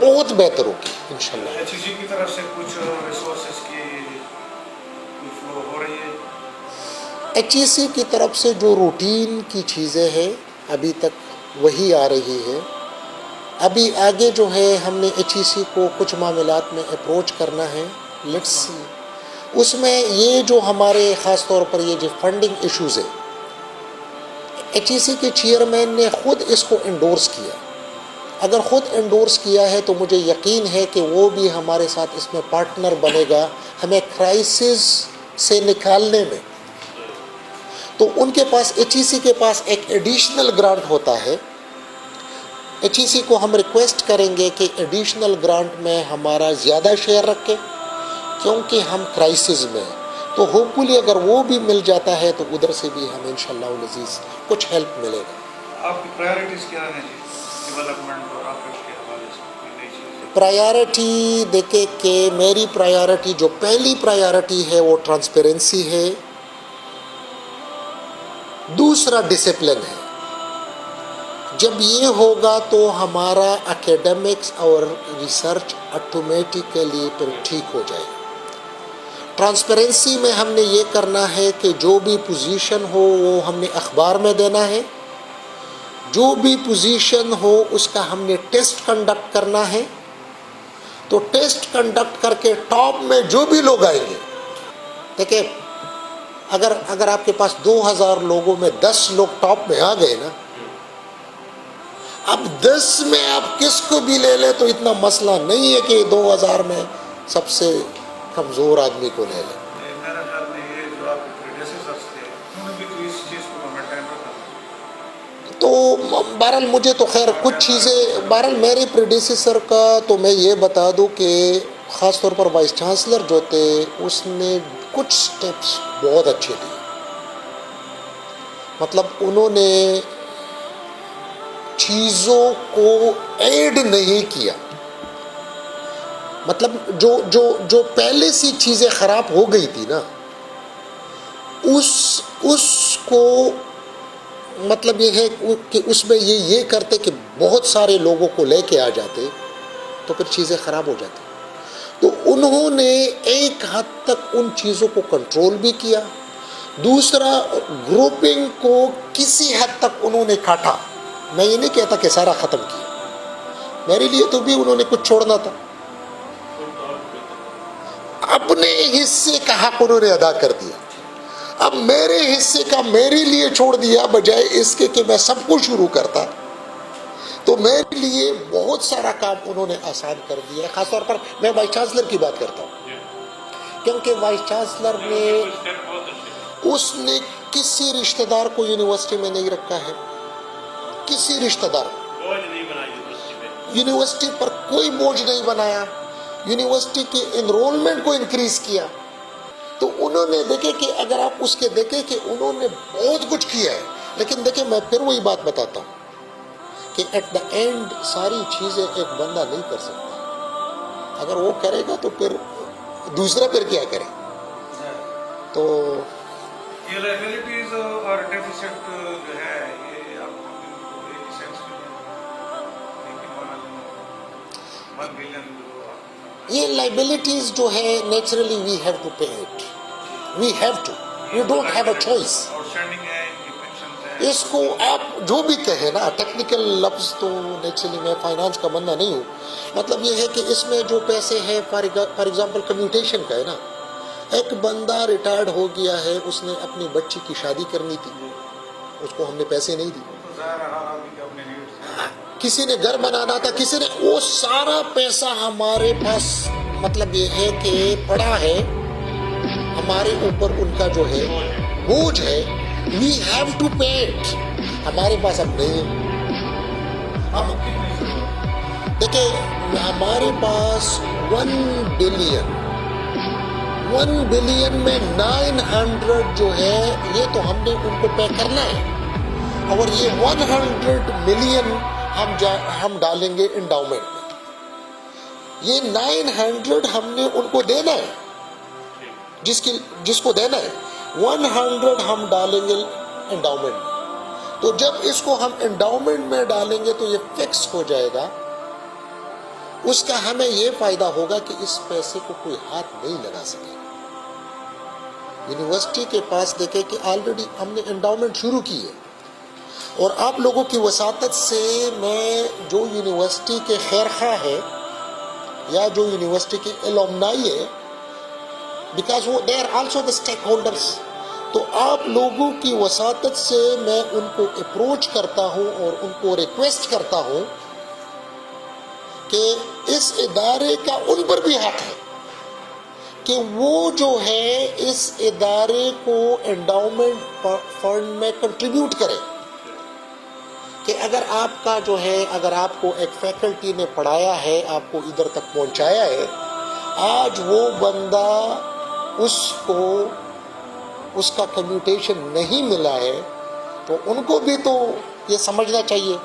بہت بہتر ہوگی انشاءاللہ. ایچ ای سی کی طرف سے کچھ ریسورسز کی فلو ہو رہی ہے؟ ایچ ای سی کی طرف سے جو روٹین کی چیزیں ہیں ابھی تک وہی آ رہی ہے. ابھی آگے جو ہے ہم نے ایچ ای سی کو کچھ معاملات میں اپروچ کرنا ہے، لیٹس سی. اس میں یہ جو ہمارے خاص طور پر یہ جو فنڈنگ ایشوز ہے، ایچ ای سی کے چیئرمین نے خود اس کو انڈورس کیا. اگر خود انڈورس کیا ہے تو مجھے یقین ہے کہ وہ بھی ہمارے ساتھ اس میں پارٹنر بنے گا ہمیں کرائسس سے نکالنے میں. تو ان کے پاس ایچ ای سی کے پاس ایک ایڈیشنل گرانٹ ہوتا ہے. ایچ ای سی کو ہم ریکویسٹ کریں گے کہ ایڈیشنل گرانٹ میں ہمارا زیادہ شیئر رکھے کیونکہ ہم کرائسس میں ہیں. تو ہوپ فلی اگر وہ بھی مل جاتا ہے تو ادھر سے بھی ہمیں انشاءاللہ العزیز کچھ ہیلپ ملے گا. آپ کی پرائیورٹیز کیا ہیں جی ڈیولپمنٹ اور آفٹ کے حوالے سے کوئی نئی چیز؟ پرائیورٹی دیکھیں کہ میری پرائیورٹی جو پہلی پرائیورٹی ہے وہ ٹرانسپیرنسی ہے، دوسرا ڈسپلن ہے. جب یہ ہوگا تو ہمارا اکیڈمکس اور ریسرچ آٹومیٹیکلی پھر ٹھیک ہو جائے گا. ٹرانسپیرنسی میں ہم نے یہ کرنا ہے کہ جو بھی پوزیشن ہو وہ ہم نے اخبار میں دینا ہے، جو بھی پوزیشن ہو اس کا ہم نے ٹیسٹ کنڈکٹ کرنا ہے. تو ٹیسٹ کنڈکٹ کر کے ٹاپ میں جو بھی لوگ آئیں گے، دیکھیں اگر آپ کے پاس 2000 لوگوں میں 10 لوگ ٹاپ میں آ گئے نا، اب 10 میں آپ کس کو بھی لے لیں تو اتنا مسئلہ نہیں ہے کہ 2000 میں سب سے کمزور آدمی کو لے لیں. میرا خیال میں یہ جو آپ کے پریڈیسیسرز تھے انہوں نے بھی تو اس چیز کو مینٹین رکھا. تو بہرحال مجھے تو خیر کچھ چیزیں، بہرحال میرے پریڈیسیسر کا تو میں یہ بتا دوں کہ خاص طور پر وائس چانسلر جو تھے اس نے کچھ سٹیپس بہت اچھے لیے. مطلب انہوں نے چیزوں کو ایڈ نہیں کیا. مطلب جو پہلے سی چیزیں خراب ہو گئی تھی نا، اس کو مطلب یہ ہے کہ اس میں یہ کرتے کہ بہت سارے لوگوں کو لے کے آ جاتے تو پھر چیزیں خراب ہو جاتی. تو انہوں نے ایک حد تک ان چیزوں کو کنٹرول بھی کیا. دوسرا، گروپنگ کو کسی حد تک انہوں نے کاٹا. میں یہ نہیں کہتا کہ سارا ختم کیا، میرے لیے تو بھی انہوں نے کچھ چھوڑنا تھا. اپنے حصے کا حق انہوں نے ادا کر دیا. اب میرے حصے کا میرے لیے چھوڑ دیا بجائے اس کے کہ میں سب کو شروع کرتا. تو میرے لیے بہت سارا کام انہوں نے آسان کر دیا. خاص طور پر میں وائس چانسلر کی بات کرتا ہوں، کیونکہ وائس چانسلر نے اس نے کسی رشتہ دار کو یونیورسٹی میں نہیں رکھا ہے، کسی رشتہ دار یونیورسٹی پر کوئی بوجھ نہیں بنایا. یونیورسٹی کے انرولمنٹ کو انکریز کیا. تو انہوں نے دیکھے کہ اگر آپ اس کے دیکھیں کہ انہوں نے بہت کچھ کیا ہے. لیکن دیکھیں میں پھر وہی بات بتاتا ہوں کہ ایٹ دا اینڈ ساری چیزیں ایک بندہ نہیں کر سکتا. اگر وہ کرے گا تو پھر دوسرا پھر کیا کرے. تو یہ لائبلٹیز اور ڈیفیسٹ جو ہے یہ آپ کو ایک سینس میں 1 بلین یہ لائبلٹیز جو ہے naturally we have to pay it, we have to, you don't have a choice. Outstanding ہے، پینشن ہے. اس کو آپ جو بھی کہیں نا، ٹیکنیکل لفظ تو نیچرلی میں فائنانس کا بندہ نہیں ہوں. مطلب یہ ہے کہ اس میں جو پیسے ہیں فار ایگزامپل کمیوٹیشن کا ہے نا، ایک بندہ ریٹائرڈ ہو گیا ہے، اس نے اپنی بچی کی شادی کرنی تھی، اس کو ہم نے پیسے نہیں دی. کسی نے گھر بنانا تھا، کسی نے، وہ سارا پیسہ ہمارے پاس مطلب یہ ہے کہ پڑا ہے ہمارے اوپر، ان کا جو ہے بوجھ ہے. We have to pay it. ہمارے پاس اب نہیں ہے. دیکھیں ہمارے پاس 1 بلین میں 900 جو ہے یہ تو ہم نے ان کو پے کرنا ہے، اور یہ 100 ملین ہم ڈالیں گے انڈاؤمنٹ میں. یہ 900 ہم نے ان کو دینا ہے، جس کو دینا ہے 100 ہم ڈالیں گے انڈاؤمنٹ میں. تو جب اس کو ہم انڈاؤمنٹ میں ڈالیں گے تو یہ فکس ہو جائے گا. اس کا ہمیں یہ فائدہ ہوگا کہ اس پیسے کو کوئی ہاتھ نہیں لگا سکے. یونیورسٹی کے پاس دیکھیں کہ آلریڈی ہم نے انڈاؤمنٹ شروع کی ہے، اور آپ لوگوں کی وساطت سے میں جو یونیورسٹی کے خیر خواہ ہے یا جو یونیورسٹی کے الومنائی ہے بیکاز وہ they are also the stakeholders. تو آپ لوگوں کی وساطت سے میں ان کو اپروچ کرتا ہوں اور ان کو ریکویسٹ کرتا ہوں کہ اس ادارے کا ان پر بھی حق ہے کہ وہ جو ہے اس ادارے کو انڈاؤمنٹ فنڈ میں کنٹریبیوٹ کرے. کہ اگر آپ کا جو ہے اگر آپ کو ایک فیکلٹی نے پڑھایا ہے, آپ کو ادھر تک پہنچایا ہے, آج وہ بندہ اس کو اس کا کمیوٹیشن نہیں ملا ہے, تو ان کو بھی تو یہ سمجھنا چاہیے.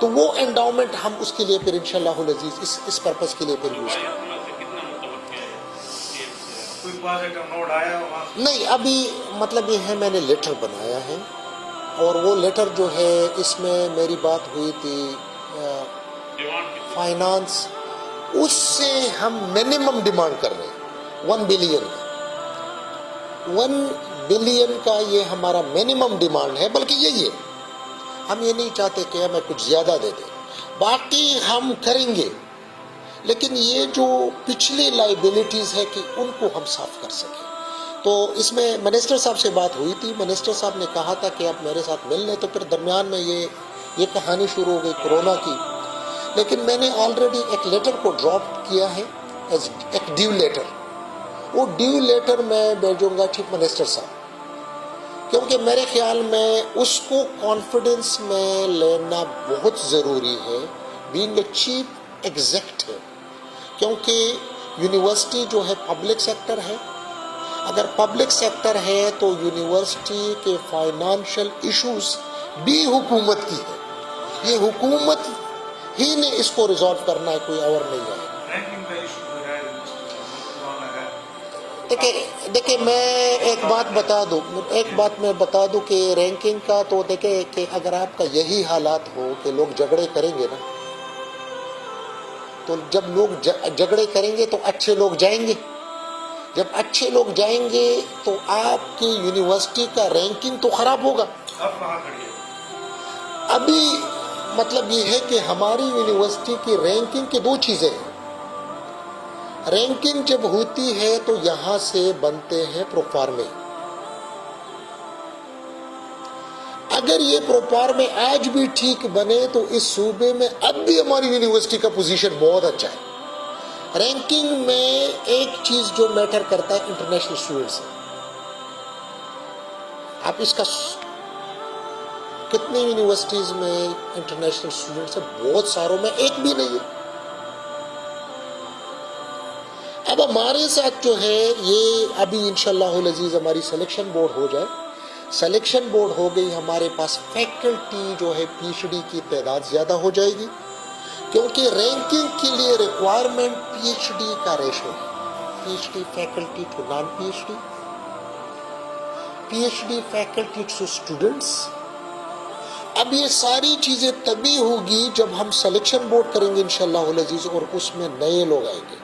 تو وہ انڈاؤمنٹ ہم اس کے لیے پھر انشاءاللہ العزیز اس پرپس کے لیے پھر یوز کریں. کوئی پازیٹیو نوٹ آیا وہاں سے؟ نہیں, ابھی مطلب یہ ہے میں نے لیٹر بنایا ہے, اور وہ لیٹر جو ہے اس میں میری بات ہوئی تھی فائنانس, اس سے ہم منیمم ڈیمانڈ کر رہے ہیں 1 بلین کا. 1 بلین کا یہ ہمارا منیمم ڈیمانڈ ہے, بلکہ یہی ہے. ہم یہ نہیں چاہتے کہ ہمیں کچھ زیادہ دے دیں, باقی ہم کریں گے, لیکن یہ جو پچھلی لائبلٹیز ہے کہ ان کو ہم صاف کر سکیں. تو اس میں منسٹر صاحب سے بات ہوئی تھی, منسٹر صاحب نے کہا تھا کہ آپ میرے ساتھ مل لیں, تو پھر درمیان میں یہ کہانی شروع ہو گئی کورونا کی. لیکن میں نے آلریڈی ایک لیٹر کو ڈراپ کیا ہے ایز ایک ڈیو لیٹر. وہ ڈیو لیٹر میں بھیجوں گا چیف منسٹر صاحب, کیونکہ میرے خیال میں اس کو کانفیڈنس میں لینا بہت ضروری ہے بینگ اے چیف ایگزیکٹو, کیونکہ یونیورسٹی جو ہے پبلک سیکٹر ہے. اگر پبلک سیکٹر ہے تو یونیورسٹی کے فائنانشل ایشوز بھی حکومت کی ہے. یہ حکومت ہی نے اس کو ریزالو کرنا ہے, کوئی اور نہیں ہے. رینکنگ کا ایشو جو ہے پرانا ہے. دیکھیں میں ایک بات میں بتا دوں کہ رینکنگ کا تو دیکھیں کہ اگر آپ کا یہی حالات ہو کہ لوگ جھگڑے کریں گے نا, تو جب لوگ جھگڑے کریں گے تو اچھے لوگ جائیں گے. جب اچھے لوگ جائیں گے تو آپ کی یونیورسٹی کا رینکنگ تو خراب ہوگا. اب کہاں کھڑی ہے؟ ابھی مطلب یہ ہے کہ ہماری یونیورسٹی کی رینکنگ کی 2 چیزیں ہیں. رینکنگ جب ہوتی ہے تو یہاں سے بنتے ہیں پروفارمے. اگر یہ پروفارمے آج بھی ٹھیک بنے تو اس صوبے میں اب بھی ہماری یونیورسٹی کا پوزیشن بہت اچھا ہے. رینکنگ میں ایک چیز جو میٹر کرتا ہے انٹرنیشنل اسٹوڈنٹس. آپ اس کا کتنی یونیورسٹیز میں انٹرنیشنل اسٹوڈنٹس ہیں؟ بہت ساروں میں ایک بھی نہیں ہے. اب ہمارے ساتھ جو ہے یہ ابھی انشاءاللہ العزیز ہماری سلیکشن بورڈ ہو جائے. سلیکشن بورڈ ہو گئی, ہمارے پاس فیکلٹی جو ہے پی ایچ ڈی کی تعداد زیادہ ہو جائے گی, کیونکہ رینکنگ کے لیے ریکوائرمنٹ پی ایچ ڈی کا ریشو ہے. P H D faculty to non P H D, P H D faculty to students. اب یہ ساری چیزیں تبھی ہوگی جب ہم سلیکشن بورڈ کریں گے انشاءاللہ العزیز, اور اس میں نئے لوگ آئیں گے,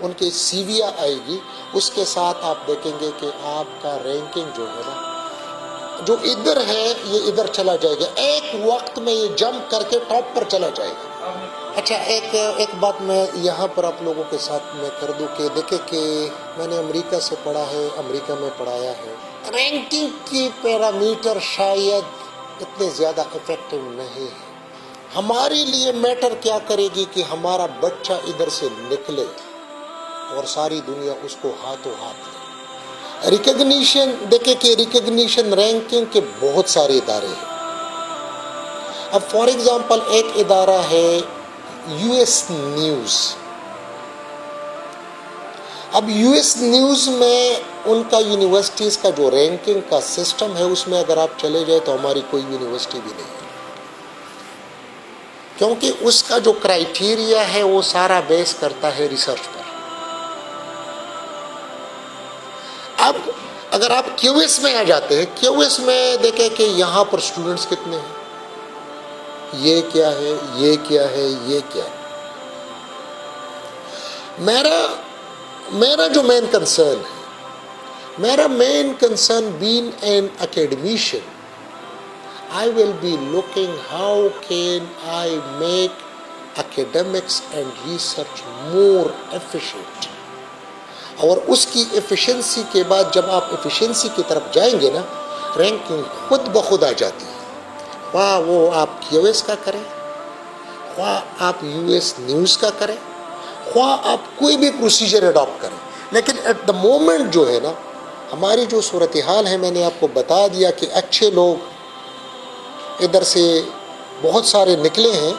ان کے سی ویاں آئے گی. اس کے ساتھ آپ دیکھیں گے کہ آپ کا رینکنگ جو ہے نا, جو ادھر ہے یہ ادھر چلا جائے گا, ایک وقت میں یہ جمپ کر کے ٹاپ پر چلا جائے گا. اچھا ایک بات میں یہاں پر آپ لوگوں کے ساتھ میں کر دوں کہ دیکھیں کہ میں نے امریکہ سے پڑھا ہے, امریکہ میں پڑھایا ہے. رینکنگ کی پیرامیٹر شاید اتنے زیادہ افیکٹو نہیں ہے. ہمارے لیے میٹر کیا کرے گی کہ ہمارا بچہ ادھر سے نکلے اور ساری دنیا اس کو ہاتھوں ہاتھ لے. ریکگنیشن دیکھیں کہ ریکگنیشن رینکنگ کے بہت سارے ادارے ہیں. اب فار ایگزامپل ایک ادارہ ہے یو ایس نیوز. اب یو ایس نیوز میں ان کا یونیورسٹیز کا جو رینکنگ کا سسٹم ہے, اس میں اگر آپ چلے جائیں تو ہماری کوئی یونیورسٹی بھی نہیں ہے, کیونکہ اس کا جو کرائیٹیریا ہے وہ سارا بیس کرتا ہے ریسرچ پر. اب اگر آپ کیو ایس میں آ جاتے ہیں, کیو ایس میں دیکھیں کہ یہاں پر اسٹوڈنٹس کتنے ہیں, یہ کیا ہے, یہ کیا ہے, یہ کیا ہے. میرا جو مین کنسرن ہے, میرا main concern being an academician, I will be looking how can I make academics and research more efficient. اور اس کی ایفیشنسی کے بعد جب آپ ایفیشنسی کی طرف جائیں گے نا، رینکنگ خود بخود آ جاتی ہے، خواہ وہ آپ کیو ایس کا کریں، خواہ آپ یو ایس نیوز کا کریں، خواہ آپ کوئی بھی پروسیجر اڈاپٹ کریں. لیکن ایٹ دا مومنٹ جو ہے نا، ہماری جو صورتحال ہے، میں نے آپ کو بتا دیا کہ اچھے لوگ ادھر سے بہت سارے نکلے ہیں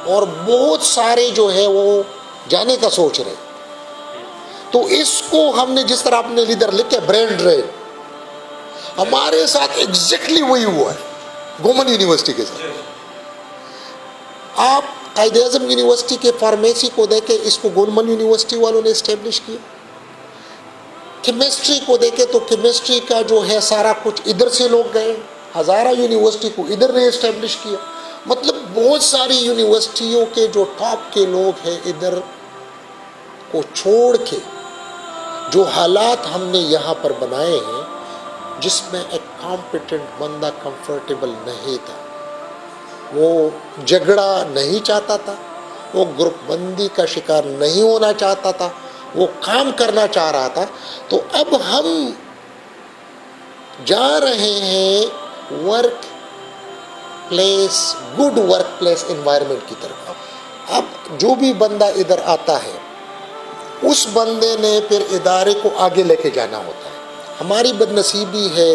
اور بہت سارے جو ہے وہ جانے کا سوچ رہے. تو اس کو ہم نے جس طرح اپنے لیڈر لکھے برین ڈرین، ہمارے ساتھ ایگزیکٹلی وہی ہوا ہے گورنمنٹ یونیورسٹی کے ساتھ. آپ قائد اعظم یونیورسٹی کے فارمیسی کو دیکھیں، اس کو گورنمنٹ یونیورسٹی والوں نے اسٹیبلش کیا. کیمسٹری کو دیکھیں تو کیمسٹری کا جو ہے سارا کچھ ادھر سے لوگ گئے. ہزارہ یونیورسٹی کو ادھر نے اسٹیبلش کیا. مطلب بہت ساری یونیورسٹیوں کے جو ٹاپ کے لوگ ہیں ادھر کو چھوڑ کے جو حالات ہم نے یہاں پر بنائے ہیں، جس میں ایک کمپیٹنٹ بندہ کمفرٹیبل نہیں تھا، وہ جھگڑا نہیں چاہتا تھا، وہ گروپ بندی کا شکار نہیں ہونا چاہتا تھا، وہ کام کرنا چاہ رہا تھا. تو اب ہم جا رہے ہیں work place, good work place environment کی طرف. اب جو بھی بندہ ادھر آتا ہے اس بندے نے پھر ادارے کو آگے لے کے جانا ہوتا ہے. ہماری بدنصیبی ہے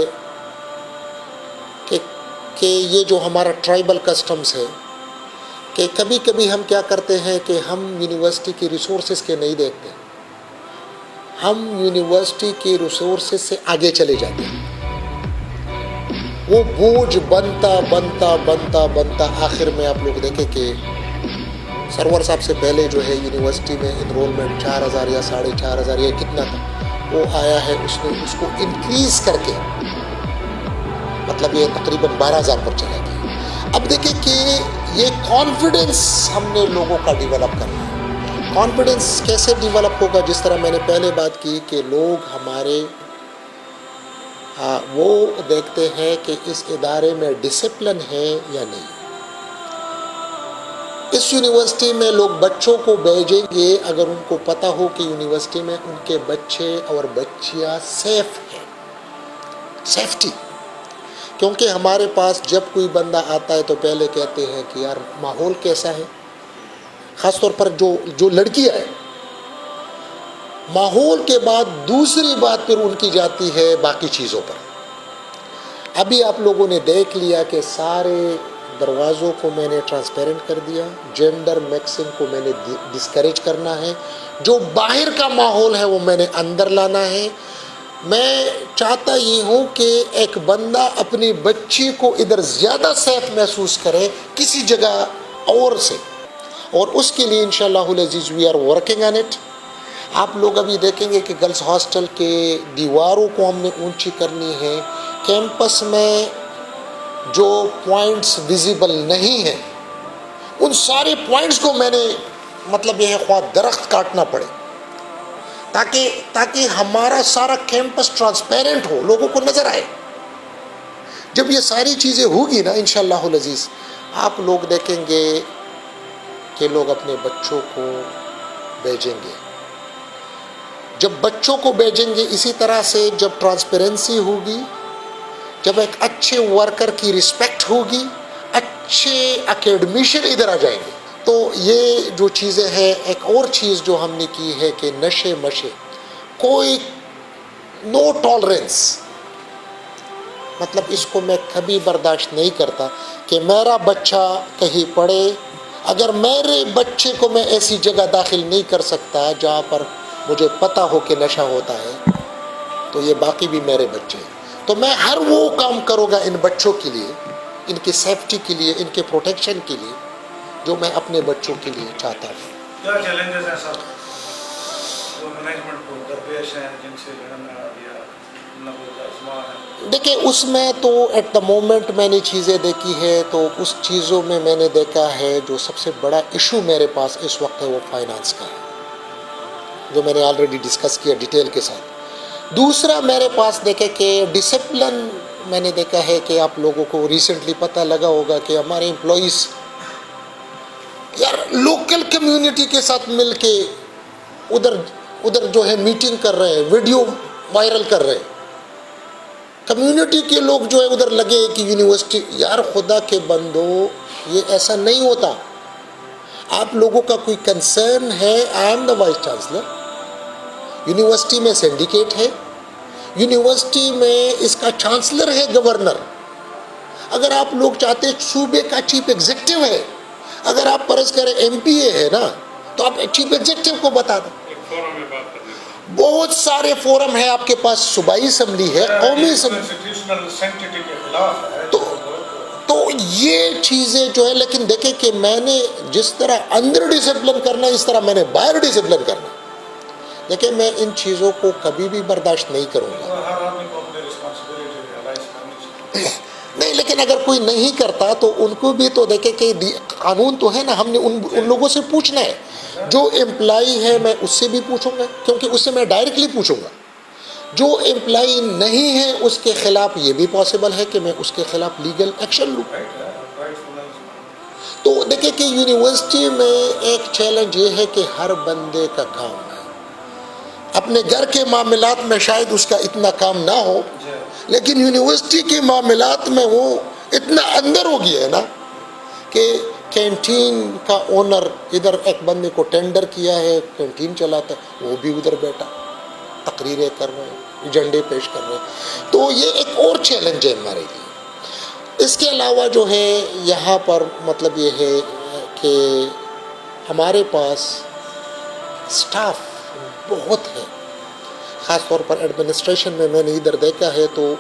کہ یہ جو ہمارا ٹرائبل کسٹمز ہے کہ کبھی کبھی ہم کیا کرتے ہیں کہ ہم یونیورسٹی کی ریسورسز کے نہیں دیکھتے، ہم یونیورسٹی کی ریسورسز سے آگے چلے جاتے ہیں. وہ بوجھ بنتا بنتا بنتا بنتا آخر میں آپ لوگ دیکھیں کہ سرور صاحب سے پہلے جو ہے یونیورسٹی میں انرولمنٹ 4,000 یا 4,500 یا کتنا تھا، وہ آیا ہے اس نے اس کو انکریز کر کے مطلب یہ تقریباً 12,000 پر چلا گیا. اب دیکھیں کہ یہ کانفیڈنس ہم نے لوگوں کا ڈیولپ کرنا ہے. کانفیڈنس کیسے ڈیولپ ہوگا؟ جس طرح میں نے پہلے بات کی کہ لوگ ہمارے وہ دیکھتے ہیں کہ اس ادارے میں ڈسپلن ہے یا نہیں. اس یونیورسٹی میں لوگ بچوں کو بھیجیں گے اگر ان کو پتہ ہو کہ یونیورسٹی میں ان کے بچے اور بچیاں سیف ہیں. سیفٹی، کیونکہ ہمارے پاس جب کوئی بندہ آتا ہے تو پہلے کہتے ہیں کہ یار ماحول کیسا ہے، خاص طور پر جو لڑکیاں ہیں. ماحول کے بعد دوسری بات پھر ان کی جاتی ہے باقی چیزوں پر. ابھی آپ لوگوں نے دیکھ لیا کہ سارے دروازوں کو میں نے ٹرانسپیرنٹ کر دیا. جینڈر میکسنگ کو میں نے ڈسکریج کرنا ہے. جو باہر کا ماحول ہے وہ میں نے اندر لانا ہے. میں چاہتا یہ ہوں کہ ایک بندہ اپنی بچی کو ادھر زیادہ سیف محسوس کرے کسی جگہ اور سے، اور اس کے لیے انشاءاللہ العزیز we are working on it. آپ لوگ ابھی دیکھیں گے کہ گرلز ہاسٹل کے دیواروں کو ہم نے اونچی کرنی ہے. کیمپس میں جو پوائنٹس ویزیبل نہیں ہیں ان سارے پوائنٹس کو میں نے مطلب یہ ہے خواہ درخت کاٹنا پڑے تاکہ ہمارا سارا کیمپس ٹرانسپیرنٹ ہو، لوگوں کو نظر آئے. جب یہ ساری چیزیں ہوگی نا انشاءاللہ العزیز، آپ لوگ دیکھیں گے کہ لوگ اپنے بچوں کو بھیجیں گے. جب بچوں کو بھیجیں گے اسی طرح سے جب ٹرانسپیرنسی ہوگی، جب ایک اچھے ورکر کی رسپیکٹ ہوگی، اچھے اکیڈمیشین ادھر آ جائیں گے. تو یہ جو چیزیں ہیں، ایک اور چیز جو ہم نے کی ہے کہ نشے مشے کوئی نو ٹالرنس، مطلب اس کو میں کبھی برداشت نہیں کرتا کہ میرا بچہ کہیں پڑھے. اگر میرے بچے کو میں ایسی جگہ داخل نہیں کر سکتا جہاں پر مجھے پتہ ہو کہ نشہ ہوتا ہے، تو یہ باقی بھی میرے بچے ہیں. تو میں ہر وہ کام کروں گا ان بچوں کے لیے، ان کی سیفٹی کے لیے، ان کے پروٹیکشن کے لیے، جو میں اپنے بچوں کے لیے چاہتا ہوں. کیا چیلنجز ہیں سر جو مینجمنٹ کو درپیش ہیں جن سے دیکھیں اس میں تو ایٹ دا مومنٹ میں نے چیزیں دیکھی ہے، تو اس چیزوں میں میں نے دیکھا ہے جو سب سے بڑا ایشو میرے پاس اس وقت ہے وہ فائنانس کا ہے، جو میں نے آلریڈی ڈسکس کیا ڈیٹیل کے ساتھ. دوسرا میرے پاس دیکھے کہ ڈسپلن میں نے دیکھا ہے کہ آپ لوگوں کو ریسنٹلی پتہ لگا ہوگا کہ ہمارے امپلائیز یار لوکل کمیونٹی کے ساتھ مل کے ادھر ادھر جو ہے میٹنگ کر رہے ہیں, ویڈیو وائرل کر رہے ہیں. کمیونٹی کے لوگ جو ہے ادھر لگے کہ یونیورسٹی. یار خدا کے بندو, یہ ایسا نہیں ہوتا. آپ لوگوں کا کوئی کنسرن ہے, I am the vice chancellor. University میں سینڈیکیٹ ہے, یونیورسٹی میں اس کا چانسلر ہے گورنر. اگر آپ لوگ چاہتے ہیں صوبے کا چیف ایگزیکٹو ہے, اگر آپ فرض کریں ایم پی اے ہے نا, تو آپ چیف ایگزیکٹو کو بتا دیں. ایک فورم میں بات کرنے کا بہت سارے فورم ہیں آپ کے پاس, صوبائی اسمبلی ہے, قومی اسمبلی. انسٹیٹیوشنل سینکٹیٹی کے خلاف ہے. تو یہ چیزیں جو ہے, لیکن دیکھیں کہ میں نے جس طرح اندر ڈسپلن کرنا ہے, اس طرح میں نے باہر ڈسپلن کرنا. دیکھیں میں ان چیزوں کو کبھی بھی برداشت نہیں کروں گا. ہر آدمی کو اپنی رسپانسبلٹی ریئلائز کرنی چاہیے. نہیں, لیکن اگر کوئی نہیں کرتا تو ان کو بھی تو دیکھیں کہ قانون تو ہے نا, ہم نے ان لوگوں سے پوچھنا ہے. جو امپلائی ہے میں اس سے بھی پوچھوں گا, کیونکہ اس سے میں ڈائریکٹلی پوچھوں گا. جو امپلائی نہیں ہے اس کے خلاف یہ بھی پاسبل ہے کہ میں اس کے خلاف لیگل ایکشن لوں. تو دیکھیں کہ یونیورسٹی میں ایک چیلنج یہ ہے کہ ہر بندے کا کام ہے. اپنے گھر کے معاملات میں شاید اس کا اتنا کام نہ ہو, لیکن یونیورسٹی کے معاملات میں وہ اتنا اندر ہو گیا ہے نا کہ کینٹین کا اونر ادھر ایک بندے کو ٹینڈر کیا ہے, کینٹین چلاتا ہے, وہ بھی ادھر بیٹھا تقریریں کر رہے ہیں, ایجنڈے پیش کر رہے ہیں. تو یہ ایک اور چیلنج ہے ہمارے لیے. اس کے علاوہ جو ہے یہاں پر مطلب یہ ہے کہ ہمارے پاس سٹاف بہت ہے, خاص طور پر ایڈمنسٹریشن میں نے ادھر دیکھا ہے. تو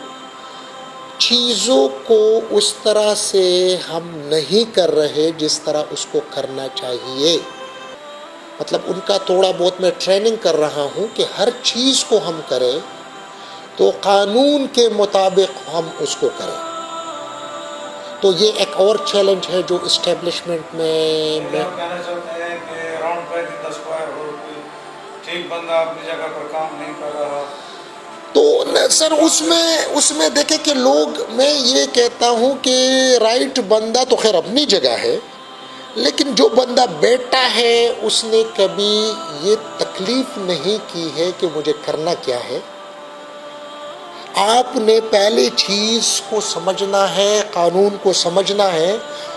چیزوں کو اس طرح سے ہم نہیں کر رہے جس طرح اس کو کرنا چاہیے. مطلب ان کا تھوڑا بہت میں ٹریننگ کر رہا ہوں کہ ہر چیز کو ہم کریں تو قانون کے مطابق ہم اس کو کریں. تو یہ ایک اور چیلنج ہے جو اسٹیبلشمنٹ میں کہنا چاہتے ہیں کہ راؤنڈ بائی دا اسکوائر ہو, کوئی ٹھیک بندہ اپنی جگہ پر کام نہیں کر رہا. تو سر اس میں دیکھیں کہ لوگ, میں یہ کہتا ہوں کہ رائٹ بندہ تو خیر اپنی جگہ ہے, لیکن جو بندہ بیٹا ہے اس نے کبھی یہ تکلیف نہیں کی ہے کہ مجھے کرنا کیا ہے. آپ نے پہلے چیز کو سمجھنا ہے, قانون کو سمجھنا ہے,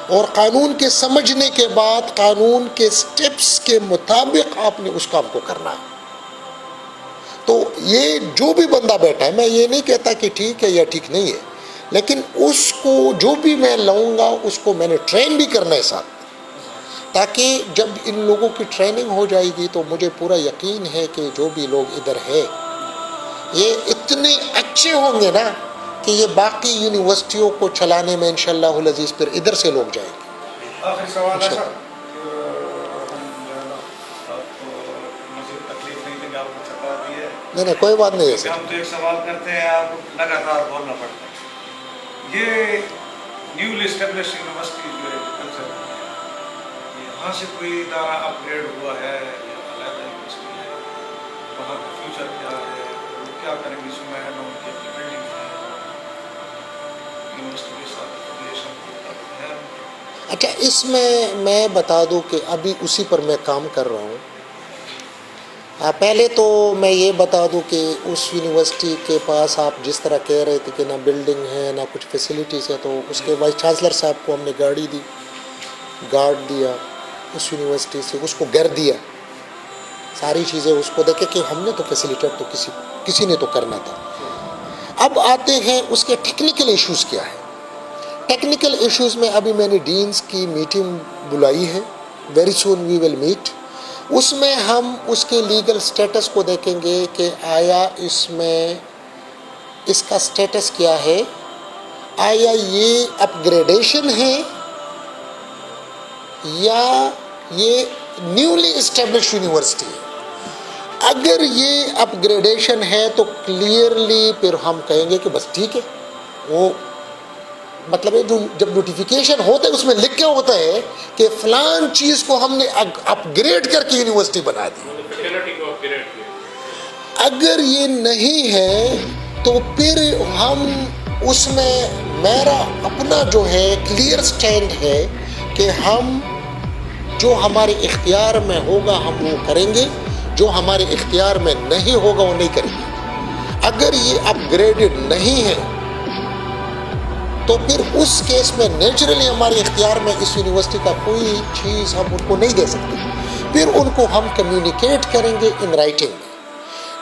اور قانون کے سمجھنے کے بعد قانون کے سٹیپس کے مطابق آپ نے اس کام کو کرنا ہے. تو یہ جو بھی بندہ بیٹھا ہے, میں یہ نہیں کہتا کہ ٹھیک ہے یا ٹھیک نہیں ہے, لیکن اس کو جو بھی میں لاؤں گا اس کو میں نے ٹرین بھی کرنا ہے ساتھ, تاکہ جب ان لوگوں کی ٹریننگ ہو جائے گی تو مجھے پورا یقین ہے کہ جو بھی لوگ ادھر ہے یہ اتنے اچھے ہوں گے نا کہ یہ باقی یونیورسٹیوں کو چلانے میں انشاءاللہ العزیز پھر ادھر سے لوگ جائیں گے. آخری سوال ہے سر, آپ کو مزید تکلیف نہیں دیں گے, آپ کو چھپا دی ہے. نہیں کوئی بات نہیں ہے سر. ہم تو ایک سوال کرتے ہیں, آپ کو لگاتار بولنا پڑتا ہے. یہ نیولی اسٹیبلش یونیورسٹی جو ہے یہاں سے کوئی ادارہ اپ گریڈ ہوا ہے یا علیحدہ یونیورسٹی ہے, وہاں کا فیوچر کیا ہے, وہ کیا کریں گے, اس میں ان کی اپنی بلڈنگ ہے, یونیورسٹی کے ساتھ افیلیشن ہے. اچھا, اس میں بتا دوں کہ ابھی اسی پر میں کام کر رہا ہوں. پہلے تو میں یہ بتا دوں کہ اس یونیورسٹی کے پاس آپ جس طرح کہہ رہے تھے کہ نہ بلڈنگ ہے نہ کچھ فیسلٹیز ہے, تو اس کے وائس چانسلر صاحب کو ہم نے گاڑی دی, گارڈ دیا اس یونیورسٹی سے, اس کو گھر دیا, ساری چیزیں اس کو دیکھے کہ ہم نے تو فیسلیٹیٹ تو کسی نے تو کرنا تھا. اب آتے ہیں اس کے ٹیکنیکل ایشوز کیا ہے. ٹیکنیکل ایشوز میں ابھی میں نے ڈینز کی میٹنگ بلائی ہے, very soon we will meet. اس میں ہم اس کے لیگل سٹیٹس کو دیکھیں گے کہ آیا اس میں اس کا سٹیٹس کیا ہے, آیا یہ اپ گریڈیشن ہے یا یہ نیولی اسٹیبلش یونیورسٹی ہے. اگر یہ اپ گریڈیشن ہے تو کلیئرلی پھر ہم کہیں گے کہ بس ٹھیک ہے. وہ مطلب ہے جو جب نوٹیفیکیشن ہوتا ہے اس میں لکھ کے ہوتا ہے کہ فلان چیز کو ہم نے اپ گریڈ کر کے یونیورسٹی بنا دی. اگر یہ نہیں ہے تو پھر ہم اس میں, میرا اپنا جو ہے کلیئر سٹینڈ ہے کہ ہم جو ہمارے اختیار میں ہوگا ہم وہ کریں گے, جو ہمارے اختیار میں نہیں ہوگا وہ نہیں کریں گے. اگر یہ اپ گریڈڈ نہیں ہے تو پھر اس کیس میں نیچرلی ہمارے اختیار میں اس یونیورسٹی کا کوئی چیز ہم ان کو نہیں دے سکتے. پھر ان کو ہم کمیونیکیٹ کریں گے ان رائٹنگ میں.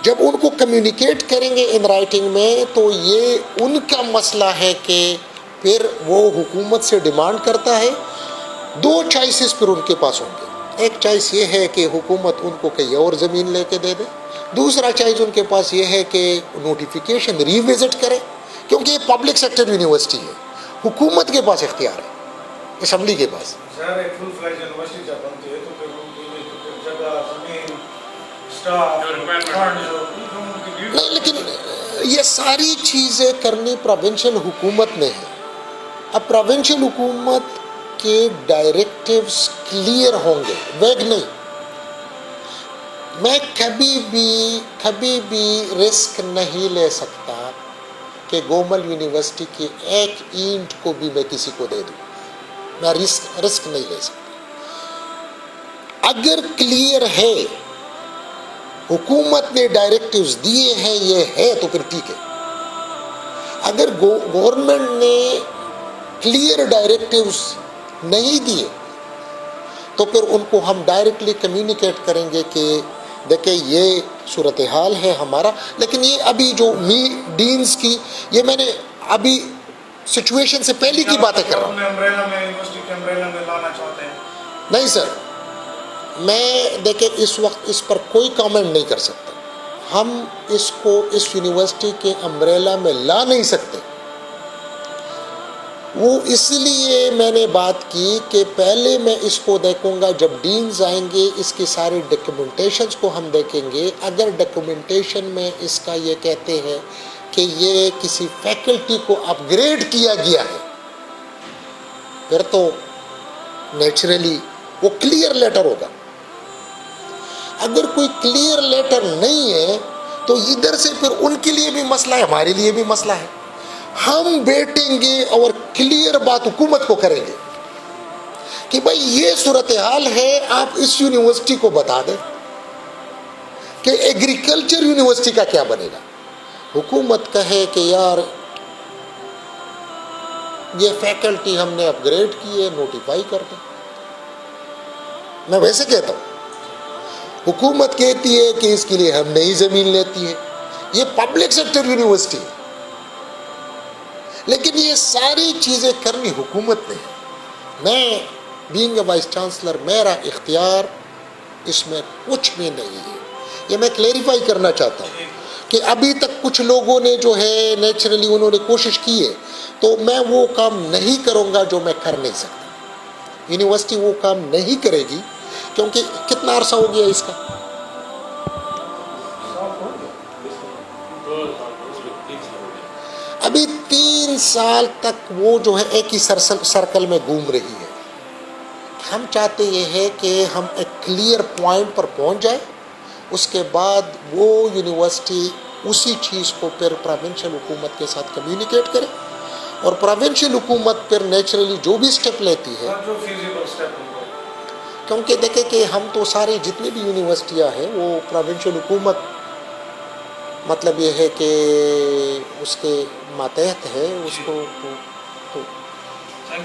جب ان کو کمیونیکیٹ کریں گے ان رائٹنگ میں تو یہ ان کا مسئلہ ہے کہ پھر وہ حکومت سے ڈیمانڈ کرتا ہے. دو چوائسز پھر ان کے پاس ہوں گے. ایک چوائس یہ ہے کہ حکومت ان کو کہیں اور زمین لے کے دے دے. دوسرا چوائس ان کے پاس یہ ہے کہ نوٹیفیکیشن ریوزٹ کرے، کیونکہ یہ پبلک سیکٹر یونیورسٹی ہے. حکومت کے پاس اختیار ہے، اسمبلی کے پاس. سر ایک فل فلیج یونیورسٹی جب بنتی ہے تو پھر ان کی جگہ، زمین، اسٹاف، نہیں، لیکن یہ ساری چیزیں کرنی پروونشل حکومت نے ہے. اب پروونشل حکومت کے ڈائریکٹیوز کلیئر ہوں گے، ویگ نہیں. میں کبھی بھی رسک نہیں لے سکتا کہ گومل یونیورسٹی کی ایک اینٹ کو بھی میں کسی کو دے دوں. میں رسک نہیں لے سکتا. اگر کلیئر ہے، حکومت نے ڈائریکٹیوز دیے ہیں، یہ ہے تو پھر ٹھیک ہے. اگر گورنمنٹ نے کلیئر ڈائریکٹیوز نہیں دیے تو پھر ان کو ہم ڈائریکٹلی کمیونیکیٹ کریں گے کہ دیکھیں یہ صورتحال ہے ہمارا. لیکن یہ ابھی جو ڈینز کی، یہ میں نے ابھی سچویشن سے پہلے کی باتیں کر رہا ہوں. امبریلا میں یونیورسٹی کے امبریلا میں لانا چاہتے ہیں. نہیں سر، میں دیکھیں اس وقت اس پر کوئی کامنٹ نہیں کر سکتا. ہم اس کو اس یونیورسٹی کے امبریلا میں لا نہیں سکتے. وہ اس لیے میں نے بات کی کہ پہلے میں اس کو دیکھوں گا، جب ڈینز آئیں گے اس کی ساری ڈاکیومنٹیشنز کو ہم دیکھیں گے. اگر ڈاکیومنٹیشن میں اس کا یہ کہتے ہیں کہ یہ کسی فیکلٹی کو اپ گریڈ کیا گیا ہے، پھر تو نیچرلی وہ کلیئر لیٹر ہوگا. اگر کوئی کلیئر لیٹر نہیں ہے تو ادھر سے پھر ان کے لیے بھی مسئلہ ہے، ہمارے لیے بھی مسئلہ ہے. ہم بیٹھیں گے اور کلیئر بات حکومت کو کریں گے کہ بھائی یہ صورتحال ہے، آپ اس یونیورسٹی کو بتا دیں کہ ایگریکلچر یونیورسٹی کا کیا بنے گا. حکومت کہے کہ یار یہ فیکلٹی ہم نے اپ گریڈ کی ہے، نوٹیفائی کر دیں. میں ویسے کہتا ہوں. حکومت کہتی ہے کہ اس کے لیے ہم نئی زمین لیتی ہے. یہ پبلک سیکٹر یونیورسٹی ہے، لیکن یہ ساری چیزیں کرنی حکومت نے. میں بینگ اے وائس چانسلر، میرا اختیار اس میں کچھ بھی نہیں ہے. یہ میں کلیریفائی کرنا چاہتا ہوں کہ ابھی تک کچھ لوگوں نے جو ہے نیچرلی انہوں نے کوشش کی ہے، تو میں وہ کام نہیں کروں گا جو میں کر نہیں سکتا. یونیورسٹی وہ کام نہیں کرے گی، کیونکہ کتنا عرصہ ہو گیا اس کا؟ ابھی 3 سال تک وہ جو ہے ایک ہی سرکل میں گھوم رہی ہے. ہم چاہتے یہ ہے کہ ہم ایک کلیئر پوائنٹ پر پہنچ جائیں. اس کے بعد وہ یونیورسٹی اسی چیز کو پھر پروونشل حکومت کے ساتھ کمیونیکیٹ کرے، اور پروونشل حکومت پھر نیچرلی جو بھی سٹیپ لیتی ہے، جو فیزیبل سٹیپ ہوگا. کیونکہ دیکھیں کہ ہم تو سارے جتنی بھی یونیورسٹیاں ہیں وہ پروونشل حکومت مطلب یہ ہے کہ اس کے ماتحت ہے، اس کو